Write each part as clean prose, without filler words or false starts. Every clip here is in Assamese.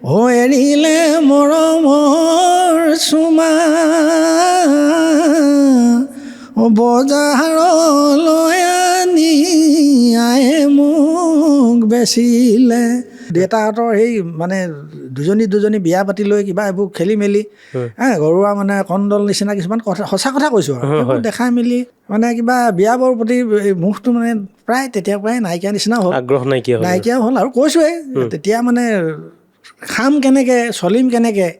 এৰিলে মৰমৰ চুমা বজাৰলৈ আনি আয়ে মোক বেচিলে। দেউতাহঁতৰ সেই মানে দুজনী বিয়া পাতি লৈ কিবা এইবোৰ খেলি মেলি ঘৰুৱা মানে কণ্ডল নিচিনা কিছুমান কথা, সঁচা কথা কৈছোঁ আৰু সেইবোৰ দেখাই মেলি মানে কিবা বিয়াবৰ প্ৰতি মুখটো মানে প্ৰায় তেতিয়াৰ পৰাই নাইকিয়া নিচিনা হ'ল, আগ্ৰহ নাইকিয়া হ'ল। আৰু কৈছোঁৱেই তেতিয়া মানে খাম কেনেকৈ, চলিম কেনেকৈ,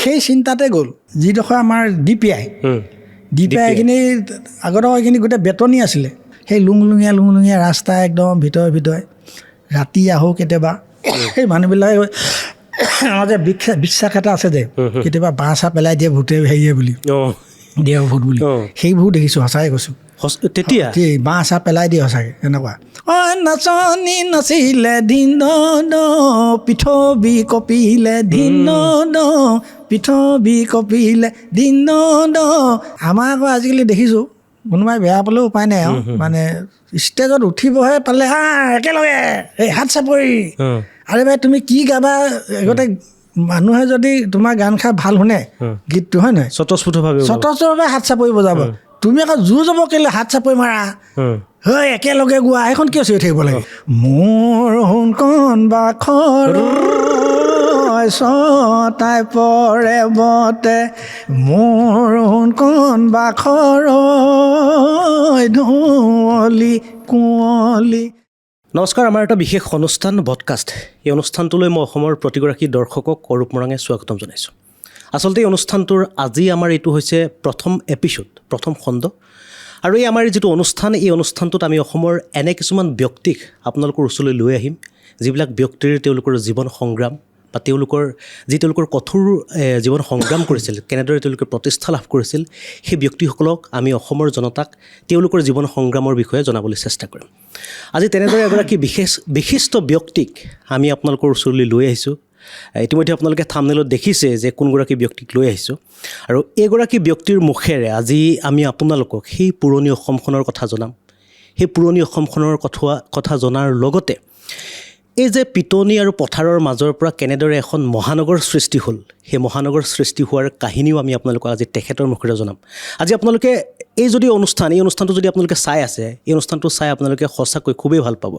সেই চিন্তাতে গ'ল। যিডোখৰ আমাৰ DPI এইখিনি আগতে এইখিনি গোটেই বেতনি আছিলে, সেই লুংলুঙীয়া ৰাস্তা একদম ভিতৰে ৰাতি আহোঁ কেতিয়াবা। সেই মানুহবিলাকে আমাৰ যে বিশ্বাস এটা আছে যে কেতিয়াবা বাঁহ চাহ পেলাই দিয়ে ভূতে হেৰিয়ে বুলি, দেও ভূত বুলি, সেইবোৰ দেখিছোঁ, সঁচাই কৈছোঁ। তেতিয়া বাঁহ চাহ পেলাই দিয়ে সঁচাকৈ এনেকুৱা। নাচনী নাচিলে দিন পৃথিৱী কপিলে, দিন পৃথিৱী কপিলে, দিন আমাৰ আকৌ আজিকালি দেখিছোঁ কোনোবাই বেয়া পালেও উপায় নাই আৰু মানে ষ্টেজত উঠিবহে পালে একেলগে এই হাত চাপৰি। আৰে ভাই তুমি কি গাবা? আগতে মানুহে যদি তোমাৰ গান খাই ভাল শুনে গীতটো, হয় নহয়, স্বতঃস্ফূৰ্তভাৱে হাত চাপৰি বজাব। তুমি আকৌ জোৰ যাব কেলে হাত চাপৰি মাৰা, হয় একেলগে গোৱা, সেইখন কিয় চিঞৰি থাকিব লাগে? মোৰ সোণকণ বাখৰ ছটাই পৰে বতে, মোৰ সোণকণ বাখৰ ধুঁৱলি কুঁৱলি। নমস্কাৰ, আমাৰ এটা বিশেষ অনুষ্ঠান পডকাষ্ট। এই অনুষ্ঠানটোলৈ মই অসমৰ প্ৰতিগৰাকী দৰ্শকক অৰূপ মৰাঙে স্বাগতম জনাইছোঁ। আচলতে এই অনুষ্ঠানটোৰ আজি আমাৰ এইটো হৈছে প্ৰথম এপিছ'ড, প্ৰথম খণ্ড। আৰু এই আমাৰ যিটো অনুষ্ঠান, এই অনুষ্ঠানটোত আমি অসমৰ এনে কিছুমান ব্যক্তিক আপোনালোকৰ ওচৰলৈ লৈ আহিম, যিবিলাক ব্যক্তিৰ তেওঁলোকৰ জীৱন সংগ্ৰাম বা তেওঁলোকৰ কঠোৰ জীৱন সংগ্ৰাম কৰিছিল, কেনেদৰে তেওঁলোকে প্ৰতিষ্ঠা লাভ কৰিছিল, সেই ব্যক্তিসকলক আমি অসমৰ জনতাক তেওঁলোকৰ জীৱন সংগ্ৰামৰ বিষয়ে জনাবলৈ চেষ্টা কৰিম। আজি তেনেদৰে এগৰাকী বিশিষ্ট ব্যক্তিক আমি আপোনালোকৰ ওচৰলৈ লৈ আহিছোঁ। ইতিমধ্যে আপোনালোকে থাম্বনেইলত দেখিছে যে কোনগৰাকী ব্যক্তিক লৈ আহিছোঁ। আৰু এইগৰাকী ব্যক্তিৰ মুখেৰে আজি আমি আপোনালোকক সেই পুৰণি অসমখনৰ কথা জনাম। সেই পুৰণি অসমখনৰ কথা জনাৰ লগতে এই যে পিটনি আৰু পথাৰৰ মাজৰ পৰা কেনেদৰে এখন মহানগৰ সৃষ্টি হ'ল, সেই মহানগৰ সৃষ্টি হোৱাৰ কাহিনীও আমি আপোনালোকক আজি তেখেতৰ মুখেৰে জনাম। আজি আপোনালোকে এই অনুষ্ঠানটো যদি আপোনালোকে চাই আছে, এই অনুষ্ঠানটো চাই আপোনালোকে সঁচাকৈ খুবেই ভাল পাব।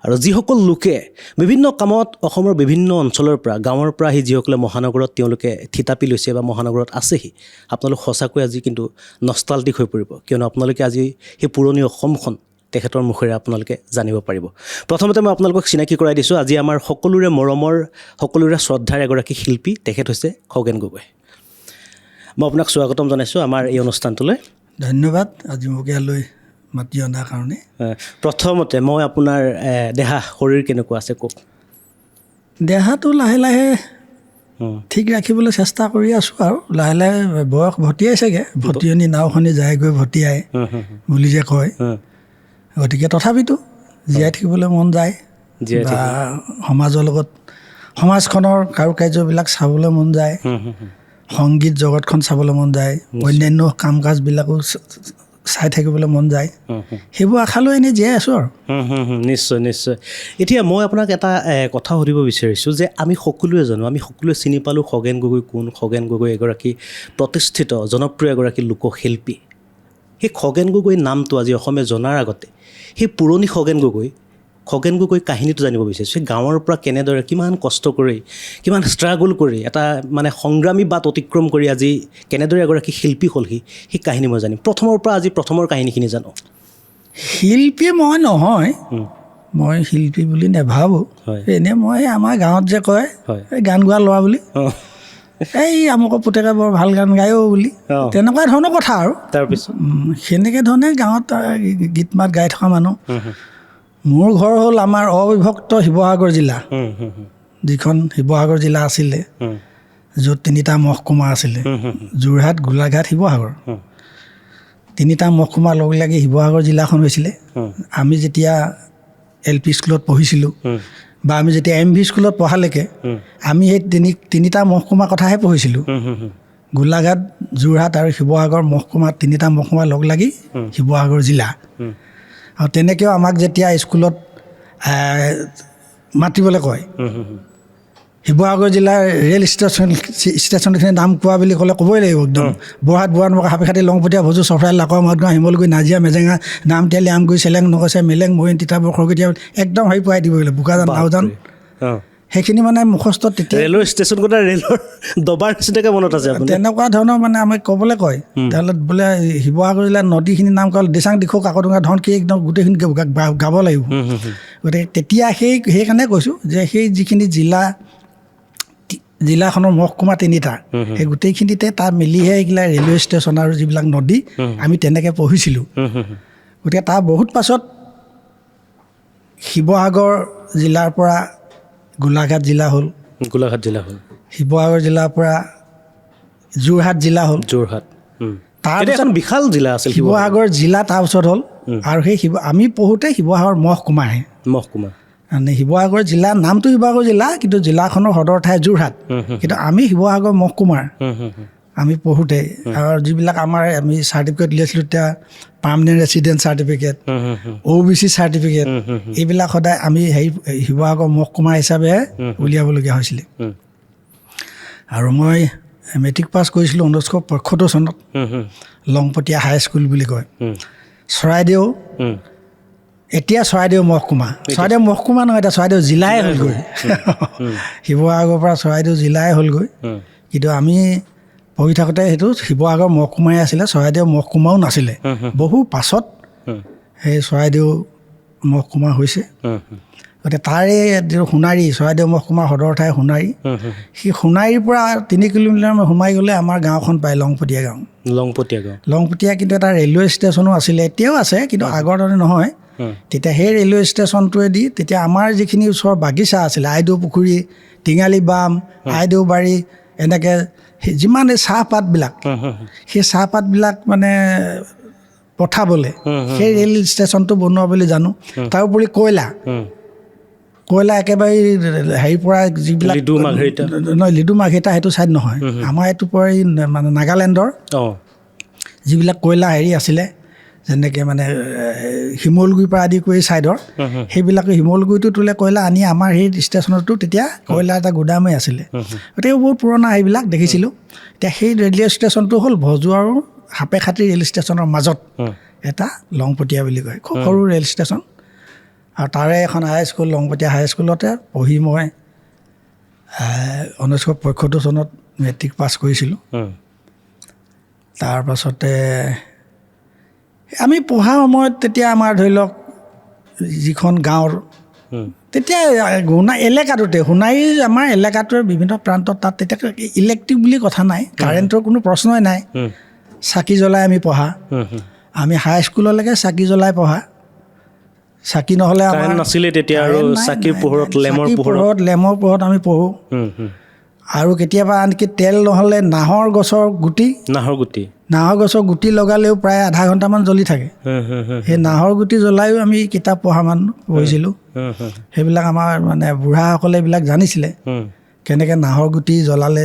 আৰু যিসকল লোকে বিভিন্ন কামত অসমৰ বিভিন্ন অঞ্চলৰ পৰা, গাঁৱৰ পৰা আহি যিসকলে মহানগৰত তেওঁলোকে থিতাপি লৈছে বা মহানগৰত আছেহি, আপোনালোক সঁচাকৈ আজি কিন্তু নষ্টালজিক হৈ পৰিব, কিয়নো আপোনালোকে আজি সেই পুৰণি অসমখন তেখেতৰ মুখেৰে আপোনালোকে জানিব পাৰিব। প্ৰথমতে মই আপোনালোকক চিনাকি কৰাই দিছোঁ। আজি আমাৰ সকলোৰে মৰমৰ, সকলোৰে শ্ৰদ্ধাৰ এগৰাকী শিল্পী, তেখেত হৈছে খগেন গগৈ। মই আপোনাক স্বাগতম জনাইছোঁ আমাৰ এই অনুষ্ঠানটোলৈ। ধন্যবাদ আজি মোক ইয়ালৈ মাতি অনাৰ কাৰণে। প্ৰথমতে মই আপোনাৰ দেহা শৰীৰ কেনেকুৱা আছে কওক। দেহাটো লাহে লাহে ঠিক ৰাখিবলৈ চেষ্টা কৰি আছোঁ আৰু লাহে লাহে বয়স ভটিয়াইছেগৈ, ভটিয়নি নাওখনি যায়গৈ ভটিয়াই বুলি যে কয়। গতিকে তথাপিতো জীয়াই থাকিবলৈ মন যায় বা সমাজৰ লগত, সমাজখনৰ কাৰুকাৰ্যবিলাক চাবলৈ মন যায়, সংগীত জগতখন চাবলৈ মন যায়, অন্যান্য কাম কাজবিলাকো চাই থাকিবলৈ মন যায়। সেইবোৰ আশা লৈ এনেই জীয়াই আছোঁ আৰু। নিশ্চয়। এতিয়া মই আপোনাক এটা কথা সুধিব বিচাৰিছোঁ যে আমি সকলোৱে জানো, আমি সকলোৱে চিনি পালোঁ খগেন গগৈ কোন। খগেন গগৈ এগৰাকী প্ৰতিষ্ঠিত জনপ্ৰিয় এগৰাকী লোকশিল্পী। সেই খগেন গগৈ নামটো আজি অসমে জনাৰ আগতে সেই পুৰণি খগেন গগৈ কাহিনীটো জানিব বিচাৰিছোঁ। সেই গাঁৱৰ পৰা কেনেদৰে, কিমান কষ্ট কৰি, কিমান ষ্ট্ৰাগল কৰি, এটা মানে সংগ্ৰামী বাট অতিক্ৰম কৰি আজি কেনেদৰে এগৰাকী শিল্পী হ'লহি, সেই কাহিনী মই জানিম। প্ৰথমৰ পৰা আজি প্ৰথমৰ কাহিনীখিনি জানো। শিল্পী মই নহয়, মই শিল্পী বুলি নাভাবোঁ। এনেই মই আমাৰ গাঁৱত যে কয় এই গান গোৱা ল'ৰা বুলি, এই আমুকৰ পুতেকে বৰ ভাল গান গায়ো বুলি, তেনেকুৱা ধৰণৰ কথা আৰু। তাৰপিছত সেনেকৈ ধৰণে গাঁৱত গীত মাত গাই থকা মানুহ। মোৰ ঘৰ হ'ল আমাৰ অবিভক্ত শিৱসাগৰ জিলা, যিখন শিৱসাগৰ জিলা আছিলে, য'ত 3টা মহকুমা আছিলে, যোৰহাট, গোলাঘাট, শিৱসাগৰ। 3টা মহকুমা লগ লাগি শিৱসাগৰ জিলাখন হৈছিলে। আমি যেতিয়া LP স্কুলত পঢ়িছিলোঁ বা আমি যেতিয়া MV স্কুলত পঢ়ালৈকে আমি সেই 3টা মহকুমাৰ কথাহে পঢ়িছিলোঁ। গোলাঘাট, যোৰহাট আৰু শিৱসাগৰ মহকুমা, 3টা মহকুমা লগ লাগি শিৱসাগৰ জিলা। আৰু তেনেকৈও আমাক যেতিয়া স্কুলত মাতিবলৈ কয়, শিৱসাগৰ জিলাৰ ৰেল ষ্টেচনখিনি নাম কোৱা বুলি ক'লে ক'বই লাগিব একদম বৰহাট বুঢ়ানমুখা সাপেখাতি লংপতীয়া ভোজো চফৰাই লাকৰ মহাতগাঁও শিমলুগুৰি নাজিৰা মেজেঙা নামতিয়ালি আমগুৰি চেলেং নগছে মেলেং মৰিয়নি তিতাবৰ খৰকটীয়া একদম হেৰি পুৱাই দিব লাগিব বোকাজান নাওজান সেইখিনি মানে মুখস্থ তেতিয়া ৰেলৰ ষ্টেচন কথা ৰেলৰ দবাৰ নিচিনাকৈ মনত আছে তেনেকুৱা ধৰণৰ মানে আমাক ক'বলৈ কয় তেতিয়াহ'লে বোলে শিৱসাগৰ জিলাৰ নদীখিনিৰ নাম ক'লে দিচাং দিখৌ কাকডোঙা ধন কি একদম গোটেইখিনি গাব লাগিব গতিকে তেতিয়া সেইকাৰণে কৈছোঁ যে সেই যিখিনি জিলাখনৰ মহকুমা 3টা সেই গোটেইখিনিতে তাত মিলিহে এইগিলা ৰেলৱে ষ্টেচন আৰু যিবিলাক নদী আমি তেনেকৈ পঢ়িছিলোঁ গতিকে তাৰ বহুত পাছত শিৱসাগৰ জিলাৰ পৰা গোলাঘাট জিলা হ'ল শিৱসাগৰ জিলাৰ পৰা যোৰহাট জিলা হ'ল তাৰপিছত বিশাল জিলা আছিল শিৱসাগৰ জিলা তাৰপিছত হ'ল আৰু সেই আমি পঢ়োঁতে শিৱসাগৰ মহকুমাহে মানে শিৱসাগৰ জিলা নামটো শিৱসাগৰ জিলা কিন্তু জিলাখনৰ সদৰ ঠাই যোৰহাট কিন্তু আমি শিৱসাগৰ মহকুমাৰ আমি পঢ়োঁতে আৰু যিবিলাক আমি চাৰ্টিফিকেট উলিয়াইছিলোঁ তেতিয়া permanent resident certificate OBC certificate এইবিলাক সদায় আমি শিৱসাগৰ মহকুমা হিচাপেহে উলিয়াবলগীয়া হৈছিলে আৰু মই মেট্ৰিক পাছ কৰিছিলোঁ 1975 চনত লংপতীয়া হাইস্কুল বুলি কয় চৰাইদেউ এতিয়া চৰাইদেউ মহকুমা নহয় এতিয়া চৰাইদেউ জিলাই হ'লগৈ শিৱসাগৰৰ পৰা চৰাইদেউ জিলাই হ'লগৈ কিন্তু আমি পঢ়ি থাকোঁতে সেইটো শিৱসাগৰ মহকুমাই আছিলে চৰাইদেউ মহকুমাও নাছিলে বহু পাছত সেই চৰাইদেউ মহকুমা হৈছে গতিকে তাৰে যিটো সোণাৰী চৰাইদেউ মহকুমাৰ সদৰ ঠাই সোণাৰী সেই সোণাৰীৰ পৰা 3 কিলোমিটাৰ সোমাই গ'লে আমাৰ গাঁওখন পায় লংপতীয়া গাঁও লংপতীয়া কিন্তু এটা ৰেলৱে ষ্টেচনো আছিলে এতিয়াও আছে কিন্তু আগৰ দৰে নহয় তেতিয়া সেই ৰেলৱে ষ্টেচনটোৱেদি তেতিয়া আমাৰ যিখিনি ওচৰৰ বাগিচা আছিলে আইদেউ পুখুৰী টিঙালী বাম আইদেউ বাৰী এনেকৈ যিমান এই চাহপাতবিলাক সেই চাহপাতবিলাক মানে পঠাবলৈ সেই ৰেল ষ্টেচনটো বনোৱা বুলি জানো তাৰোপৰি কয়লা একেবাৰে হেৰিৰ পৰা যিবিলাক লিডু মাৰ্ঘেৰিটা সেইটো ছাইড নহয় আমাৰ এইটোৰ পৰা মানে নাগালেণ্ডৰ যিবিলাক কয়লা হেৰি আছিলে যেনেকৈ মানে শিমলুগুৰিৰ পৰা আদি কৰি ছাইডৰ সেইবিলাকে শিমলুগুৰিটো তোলে কয়লা আনি আমাৰ সেই ষ্টেচনতো তেতিয়া কয়লা এটা গুদামেই আছিলে গতিকে বহুত পুৰণা সেইবিলাক দেখিছিলোঁ এতিয়া সেই ৰেলৱে ষ্টেচনটো হ'ল ভজু আৰু সাপেখাতি ৰেল ষ্টেচনৰ মাজত এটা লংপতীয়া বুলি কয় খুব সৰু ৰেল ষ্টেচন আৰু তাৰে এখন হাইস্কুল লংপতীয়া হাইস্কুলতে পঢ়ি মই 1975 চনত মেট্ৰিক পাছ কৰিছিলোঁ তাৰপাছতে আমি পঢ়া সময়ত তেতিয়া আমাৰ ধৰি লওক যিখন গাঁৱৰ তেতিয়া এলেকাটোতে সোণাৰীৰ আমাৰ এলেকাটোৰ বিভিন্ন প্ৰান্তত তাত তেতিয়া ইলেক্ট্ৰিক বুলি কথা নাই কাৰেণ্টৰ কোনো প্ৰশ্নই নাই চাকি জ্বলাই আমি পঢ়া আমি হাইস্কুললৈকে চাকি জ্বলাই পঢ়া চাকি নহ'লে আমাৰ নাছিলে তেতিয়া আৰু চাকিৰ পোহৰত লেমৰ পোহৰত আমি পঢ়োঁ আৰু কেতিয়াবা আনকি তেল নহ'লে নাহৰ গছৰ গুটি লগালেও প্ৰায় আধা ঘণ্টামান জ্বলি থাকে সেই নাহৰ গুটি জ্বলাইও আমি কিতাপ পঢ়িছিলোঁ সেইবিলাক আমাৰ মানে বুঢ়াসকলে এইবিলাক জানিছিলে কেনেকৈ নাহৰ গুটি জ্বলালে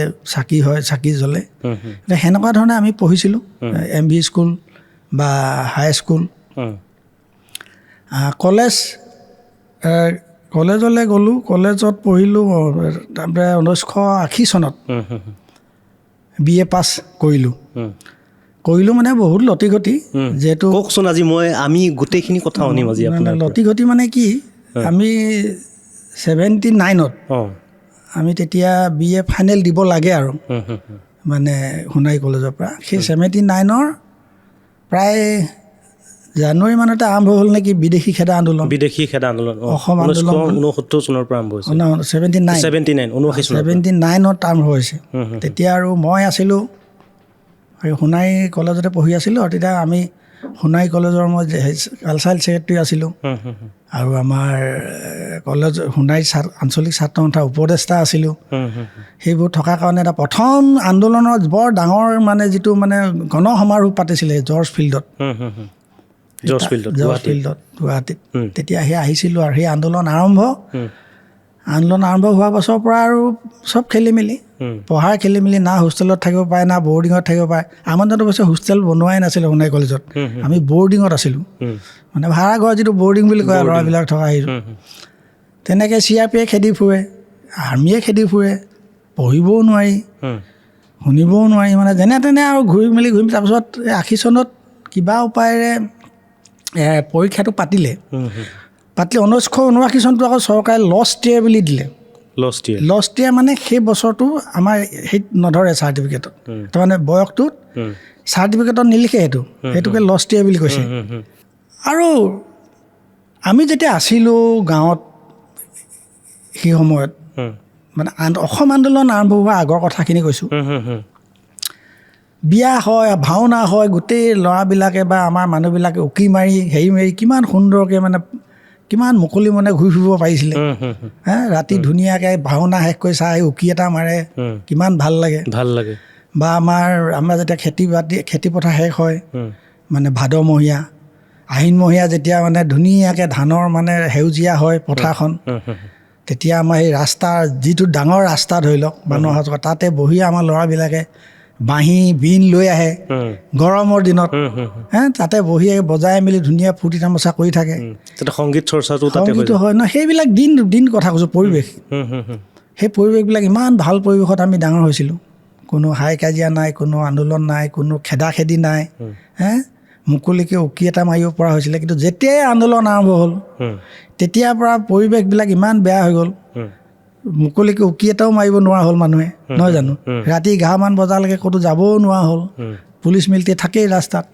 চাকি জ্বলে সেনেকুৱা ধৰণে আমি পঢ়িছিলোঁ MV স্কুল বা হাইস্কুল কলেজলৈ গ'লোঁ কলেজত পঢ়িলোঁ তাৰপৰা 1980 চনত BA পাছ কৰিলোঁ মানে বহুত লতিঘটি যিহেতু কওকচোন আজি আমি গোটেইখিনি কথা শুনিম আজি আপোনাৰ লতিঘটি মানে কি আমি 79ত আমি তেতিয়া BA ফাইনেল দিব লাগে আৰু মানে সোণাৰী কলেজৰ পৰা সেই 79ৰ প্ৰায় জানুৱাৰী মানতে আৰম্ভ হ'ল নেকি বিদেশী খেদা আন্দোলন অসম আন্দোলন 69 চনৰ পৰা আৰম্ভ হৈছে 79ত আৰম্ভ হৈছে তেতিয়া আৰু মই আছিলোঁ আৰু সোণাৰী কলেজতে পঢ়ি আছিলোঁ আৰু তেতিয়া আমি সোণাৰী কলেজৰ মই কালচাৰেল ছেক্ৰেটাৰী আছিলোঁ আৰু আমাৰ কলেজ সোণাৰী আঞ্চলিক ছাত্ৰ সন্থাৰ উপদেষ্টা আছিলোঁ সেইবোৰ থকাৰ কাৰণে এটা প্ৰথম আন্দোলনত বৰ ডাঙৰ মানে যিটো মানে গণসমাৰোহ পাতিছিলে জৰ্জ ফিল্ডত গুৱাহাটীত তেতিয়া সেই আহিছিলোঁ আৰু সেই আন্দোলন আৰম্ভ হোৱাৰ পাছৰ পৰা আৰু চব খেলি মেলি পঢ়াৰ খেলি মেলি না হোষ্টেলত থাকিব পাৰে না বৰ্ডিঙত থাকিব পাৰে আমাৰ তাত অৱশ্যে হোষ্টেল বনোৱাই নাছিলে সোণাৰী কলেজত আমি বৰ্ডিঙত আছিলোঁ মানে ভাড়া ঘৰ যিটো বৰ্ডিং বুলি কয় ল'ৰাবিলাক থকা সেইটো তেনেকৈ CRPয়ে খেদি ফুৰে আৰ্মিয়ে খেদি ফুৰে, পঢ়িবও নোৱাৰি, শুনিবও নোৱাৰি, মানে যেনে তেনে আৰু ঘূৰি তাৰপিছত 80 চনত কিবা উপায়েৰে পৰীক্ষাটো পাতিলে 1979 চনটো আকৌ চৰকাৰে লষ্ট ইয়েৰ বুলি দিলে। লষ্ট ইয়েৰ মানে সেই বছৰটো আমাৰ সেই নধৰে চাৰ্টিফিকেটত, তাৰমানে বয়সটোত চাৰ্টিফিকেটত নিলিখে, সেইটোকে লষ্ট ইয়েৰ বুলি কৈছে। আৰু আমি যেতিয়া আছিলোঁ গাঁৱত সেই সময়ত, মানে অসম আন্দোলন আৰম্ভ হোৱাৰ আগৰ কথাখিনি কৈছোঁ, বিয়া হয়, ভাওনা হয়, গোটেই ল'ৰাবিলাকে বা আমাৰ মানুহবিলাকে উকি মাৰি হেৰি মাৰি কিমান সুন্দৰকৈ মানে কিমান মুকলি মনে ঘূৰি ফুৰিব পাৰিছিলে। ৰাতি ধুনীয়াকৈ ভাওনা শেষ কৰি চাই উকি এটা মাৰে, কিমান ভাল লাগে। বা আমাৰ যেতিয়া খেতিপথাৰ শেষ হয়, মানে ভাদমহীয়া আহিনমহীয়া যেতিয়া মানে ধুনীয়াকৈ ধানৰ মানে সেউজীয়া হয় পথাৰখন, তেতিয়া আমাৰ সেই ৰাস্তাৰ যিটো ডাঙৰ ৰাস্তা ধৰি লওক মানুহ অহা যোৱা, তাতে বহি আমাৰ ল'ৰাবিলাকে বাঁহী বিন লৈ আহে গৰমৰ দিনত, তাতে বহি বজাই মেলি ধুনীয়া ফূৰ্তি তামাচা কৰি থাকে। সংগীতো হয় ন, সেইবিলাক দিন কথা কৈছোঁ, পৰিৱেশ। সেই পৰিৱেশবিলাক ইমান ভাল পৰিৱেশত আমি ডাঙৰ হৈছিলোঁ। কোনো হাই কাজিয়া নাই, কোনো আন্দোলন নাই, কোনো খেদা খেদি নাই, মুকলিকৈ উকি এটা মাৰিব পৰা হৈছিলে। কিন্তু যেতিয়াই আন্দোলন আৰম্ভ হ'ল তেতিয়াৰ পৰা পৰিৱেশবিলাক ইমান বেয়া হৈ গ'ল, মুকলিকৈ উকি এটাও মাৰিব নোৱাৰা হ'ল মানুহে, নহয় জানো? ৰাতি 11মান বজালৈকে ক'তো যাবও নোৱাৰা হ'ল, পুলিচ মিলিটেৰী থাকেই ৰাস্তাত,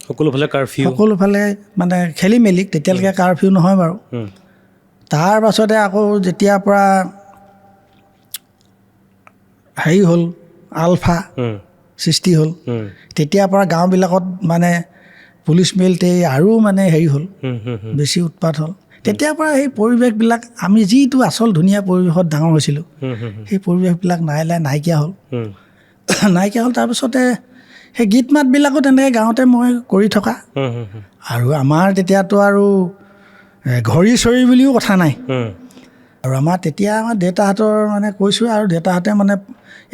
সকলোফালে মানে খেলি মেলি। তেতিয়ালৈকে কাৰফিউ নহয় বাৰু। তাৰ পাছতে আকৌ যেতিয়াৰ পৰা হেৰি হ'ল, আলফা সৃষ্টি হ'ল, তেতিয়াৰ পৰা গাঁওবিলাকত মানে পুলিচ মিলিটেৰী আৰু মানে হেৰি হ'ল, বেছি উৎপাত হ'ল। তেতিয়াৰ পৰা সেই পৰিৱেশবিলাক, আমি যিটো আচল ধুনীয়া পৰিৱেশত ডাঙৰ হৈছিলোঁ, সেই পৰিৱেশবিলাক নাইকিয়া হ'ল। তাৰপিছতে সেই গীত মাতবিলাকো তেনেকৈ গাঁৱতে মই কৰি থকা। আৰু আমাৰ তেতিয়াতো আৰু ঘড়ী চৰি বুলিও কথা নাই। আৰু তেতিয়া আমাৰ দেউতাহঁতৰ মানে কৈছোঁ, আৰু দেউতাহঁতে মানে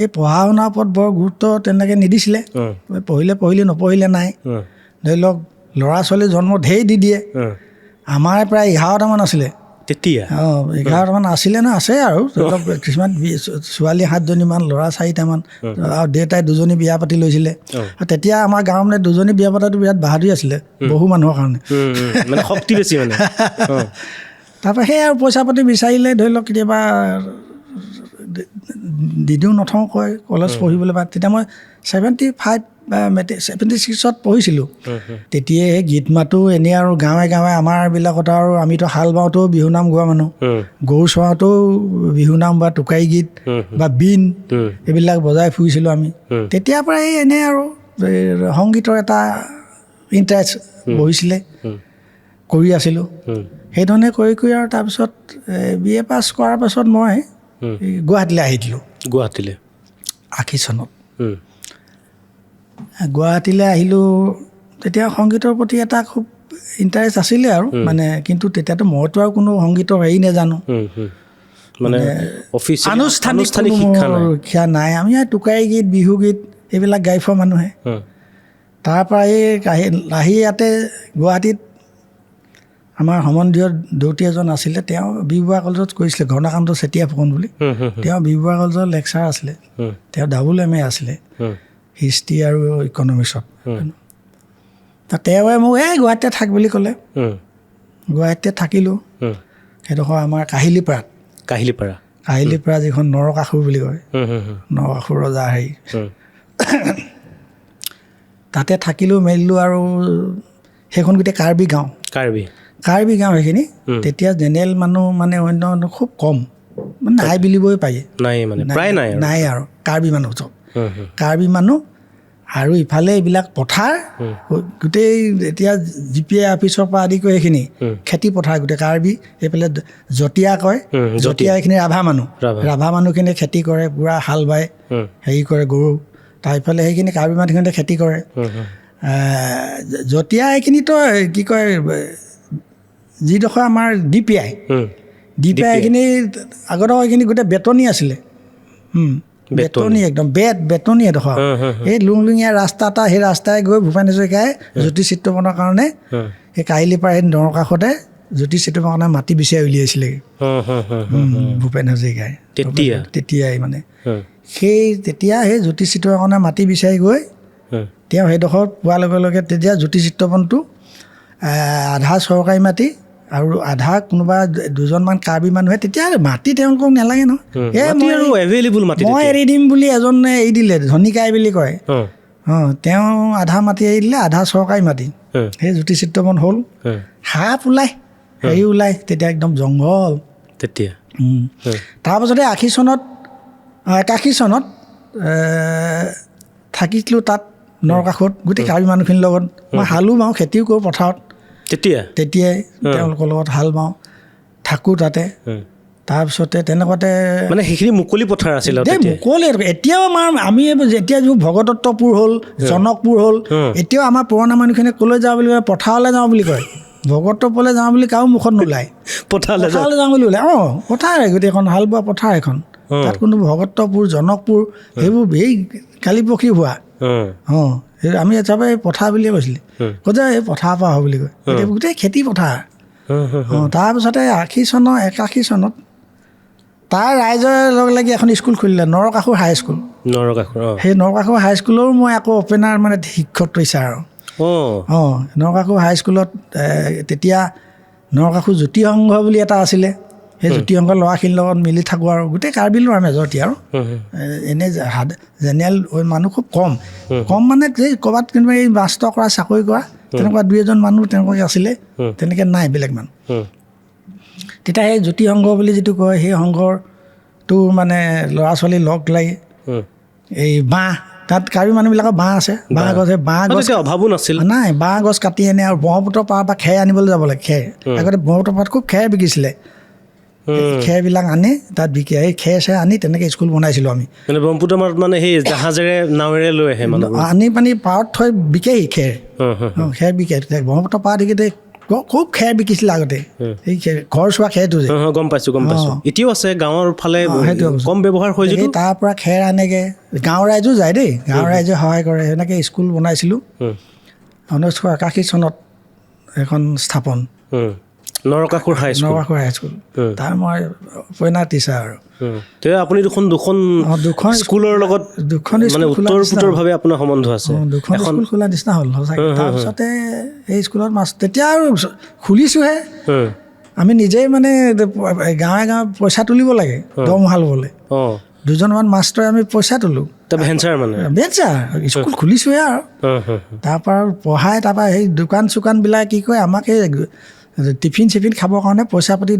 এই পঢ়া শুনাৰ ওপৰত বৰ গুৰুত্ব তেনেকৈ নিদিছিলে। পঢ়িলে নপঢ়িলে নাই, ধৰি লওক ল'ৰা ছোৱালী জন্ম ঢেৰ দি দিয়ে। আমাৰ প্ৰায় 11টামান আছিলে তেতিয়া। 11টামান আছিলে ন, আছে আৰু ধৰি লওক কিছুমান ছোৱালী 7জনীমান, ল'ৰা 4টামান, আৰু দেউতাই 2জনী বিয়া পাতি লৈছিলে। তেতিয়া আমাৰ গাঁৱৰ মানে 2জনী বিয়া পতাটো বিৰাট বাহাদুৰি আছিলে বহু মানুহৰ কাৰণে, শক্তি বেছি মানে। তাৰপৰা সেই আৰু পইচা পাতি বিচাৰিলে ধৰি লওক কেতিয়াবা দিদিও নথওঁ কয় কলেজ পঢ়িবলৈ। বা তেতিয়া মই 76 পঢ়িছিলোঁ। তেতিয়াই সেই গীত মাতো এনেই আৰু গাঁৱে গাঁৱে আমাৰবিলাকত, আৰু আমিতো হাল বাওঁতেও বিহুনাম গোৱা মানুহ, গৰু চৰাওঁতেও বিহুনাম বা টোকাৰী গীত বা বিন এইবিলাক বজাই ফুৰিছিলোঁ আমি। তেতিয়াৰ পৰাই এনেই আৰু সংগীতৰ এটা ইণ্টাৰেষ্ট বহিছিলে, কৰি আছিলোঁ। সেইধৰণে কৰি আৰু তাৰপিছত BA পাছ কৰাৰ পাছত মই গুৱাহাটীলৈ আহি দিলোঁ। 80 চনত গুৱাহাটীলৈ আহিলোঁ। তেতিয়া সংগীতৰ প্ৰতি এটা খুব ইণ্টাৰেষ্ট আছিলে আৰু মানে, কিন্তু তেতিয়াতো মইতো আৰু কোনো সংগীতৰ হেৰি নাজানো, আনুষ্ঠানিক শিক্ষা নাই। আমি টোকাৰী গীত, বিহু গীত এইবিলাক গাই ফুৰা মানুহে। তাৰপৰা আহি ইয়াতে গুৱাহাটীত আমাৰ সম্বন্ধীয় দৌতি এজন আছিলে, তেওঁ বি.বৰুৱা কলেজত কৰিছিলে, ঘনকান্ত চেতিয়া ফুকন বুলি। তেওঁ বি.বৰুৱা কলেজৰ লেকচাৰ আছিলে, তেওঁ WMA আছিলে হিষ্ট্ৰী আৰু ইকনমিক্সত। তেওঁৱে মোক গুৱাহাটীতে থাক বুলি ক'লে। গুৱাহাটীতে থাকিলোঁ। সেইডোখৰ আমাৰ কাহিলীপাৰা যিখন নৰকাসুৰ বুলি কয়, নৰকাসুৰ ৰজা হেৰি, তাতে থাকিলোঁ মেলিলোঁ। আৰু সেইখন গোটেই কাৰ্বি গাঁও সেইখিনি। তেতিয়া জেনেৰেল মানুহ মানে অন্য খুব কম, মানে নাই বুলিবই পাৰি, নাই আৰু কাৰ্বি মানুহ চব, কাৰ্বি মানুহ। আৰু ইফালে এইবিলাক পথাৰ গোটেই, এতিয়া GPA অফিচৰ পৰা আদি কৰি সেইখিনি খেতি পথাৰ গোটেই কাৰ্বি। এইফালে জতীয়া কয়, জতীয়া এইখিনি ৰাভা মানুহখিনিয়ে খেতি কৰে, পূৰা হাল বায়, হেৰি কৰে গৰু। তাৰ ইফালে সেইখিনি কাৰ্বি মানুহখিনিয়ে খেতি কৰে। জতীয়া এইখিনিতো কি কয়, যিডোখৰ আমাৰ DPI এইখিনি আগতে এইখিনি গোটেই বেতনি আছিলে, বেতনি একদম বেতনি এডোখৰ। এই লুংলুঙীয়া ৰাস্তা এটা, সেই ৰাস্তাই গৈ ভূপেন হাজৰিকাই জ্যোতি চিত্ৰপনৰ কাৰণে সেই কাহিলীপাৰা সেই নৰকাষতে জ্যোতি চিত্ৰপনৰ কাৰণে মাটি বিচাৰি উলিয়াইছিলে ভূপেন হাজৰিকাই তেতিয়াই মানে তেতিয়া সেই জ্যোতি চিত্ৰপনৰ কাৰণে মাটি বিচাৰি গৈ তেওঁ সেইডোখৰত পোৱাৰ লগে লগে তেতিয়া জ্যোতি চিত্ৰপনটো আধা চৰকাৰী মাটি আৰু আধা কোনোবা দুজনমান কাৰ্বি মানুহে তেতিয়া মাটি তেওঁলোকক নালাগে নহয় মই এৰি দিম বুলি এজনে এৰি দিলে ধনিকাই বুলি কয় তেওঁ আধা মাটি এৰি দিলে আধা চৰকাৰী মাটি সেই জ্যোতি চিত্ৰপন হ'ল সাপ ওলাই হেৰি ওলাই তেতিয়া একদম জংঘল তেতিয়া তাৰপাছতে 81 চনত থাকিছিলোঁ তাত নৰকাষত গোটেই কাৰ্বি মানুহখিনিৰ লগত মই হালো বাওঁ খেতিও কৰোঁ পথাৰত তেতিয়াই তেওঁলোকৰ লগত হাল বাওঁ থাকোঁ তাতে তাৰপিছতে তেনেকুৱাতে মানে সেইখিনি মুকলি পথাৰ আছিল মুকলি এতিয়াও আমাৰ আমি যেতিয়া যিবোৰ ভগদত্তপুৰ হ'ল জনকপুৰ হ'ল এতিয়াও আমাৰ পুৰণা মানুহখিনিয়ে ক'লৈ যাওঁ বুলি কয় পথাৰলৈ যাওঁ বুলি কয় ভগদত্তপুৰলৈ যাওঁ বুলি কাৰো মুখত নোলায় পথাৰলৈ যাওঁ বুলি ওলায় পথাৰ গোটেইখন হাল বোৱা পথাৰ এখন তাত কোনো ভগদত্তপুৰ জনকপুৰ সেইবোৰ এই কালিপখী হোৱা আমি চবে পথাৰ বুলিয়ে কৈছিলে কৈছে এই পথাৰ পৰা হয় বুলি কয় গোটেই খেতি পথাৰ তাৰপিছতে 81 চনত তাৰ ৰাইজৰ লগ লাগি এখন স্কুল খুলিলে নৰকাষুৰ হাইস্কুল সেই নৰকাষুৰ হাইস্কুলৰ মই আকৌ অপেনাৰ মানে শিক্ষক টিচাৰ নৰকাষুৰ হাইস্কুলত তেতিয়া নৰকাষুৰ জ্যোতি সংঘ বুলি এটা আছিলে সেই জ্যোতি সংঘৰ ল'ৰাখিনিৰ লগত মিলি থাকোঁ আৰু গোটেই কাৰ্বি ল'ৰা মেজৰিটি আৰু এনেই জেনেৰেল মানুহ খুব কম মানে এই ক'ৰবাত কোনোবা এই মাষ্টৰ কৰা চাকৰি কৰা তেনেকুৱা 2-এজন মানুহ তেনেকুৱাকৈ আছিলে তেনেকৈ নাই বেলেগ মানুহ তেতিয়া সেই জ্যোতি সংঘ বুলি যিটো কয় সেই সংঘৰটো মানে ল'ৰা ছোৱালী লগ লাগি এই বাঁহ তাত কাৰ্বি মানুহবিলাকৰ বাঁহ আছে বাঁহ গছ বাঁহ গছ অভাৱো নাছিল নাই বাঁহ গছ কাটি আনে আৰু ব্ৰহ্মপুত্ৰৰ পাৰৰ পৰা খেৰ আনিবলৈ যাব লাগে খেৰ আগতে ব্ৰহ্মপুত্ৰৰ পাৰত খুব খেৰ বিকিছিলে খেৰবিলাক আনি তাত বিকে সেই খেৰ আনি তেনেকৈ স্কুল বনাইছিলোঁ আমি ব্ৰহ্মপুত্ৰ মাৰত মানে সেই জাহাজেৰে নাৱেৰে লৈ আহে আনি পানি পাৰত থৈ বিকেহি খেৰ বিকে ব্ৰহ্মপুত্ৰ পাৰত সেইকেইটা খুব খেৰ বিকিছিলে আগতে এই ঘৰ চোৱা খেৰটো যে গম পাইছোঁ এতিয়াও আছে গাঁৱৰ ফালে কম ব্যৱহাৰ হৈ যায় তাৰ পৰা খেৰ আনেগৈ গাঁৱৰ ৰাইজো যায় দেই গাঁৱৰ ৰাইজে সহায় কৰে সেনেকৈ স্কুল বনাইছিলোঁ 1981 চনত এখন স্থাপন নৰকাষুৰ হাইস্কুল তাৰ মই অপেনাৰ টিচাৰ আৰু আপুনি দুখন স্কুলৰ লগত মানে উত্তৰ-পুত্তৰভাৱে আপোনাৰ সম্বন্ধ আছে দুখন স্কুল খোলা নিচিনা হ'ল সঁচাকৈ তাৰপিছতে সেই স্কুলত তেতিয়া আৰু খুলিছোঁহে আমি নিজেই মানে গাঁৱে পইচা তুলিব লাগে দৰমহা ল'বলৈ 2জনমান মাষ্টৰে আমি পইচা তোলোঁ ভেঞ্চাৰ স্কুল খুলিছোঁহে আৰু তাৰপৰা পঢ়াই তাৰপৰা সেই দোকান চোকানবিলাক কি কয় আমাক সেই টিফিন চিফিন খাবৰ কাৰণে পইচা পাতি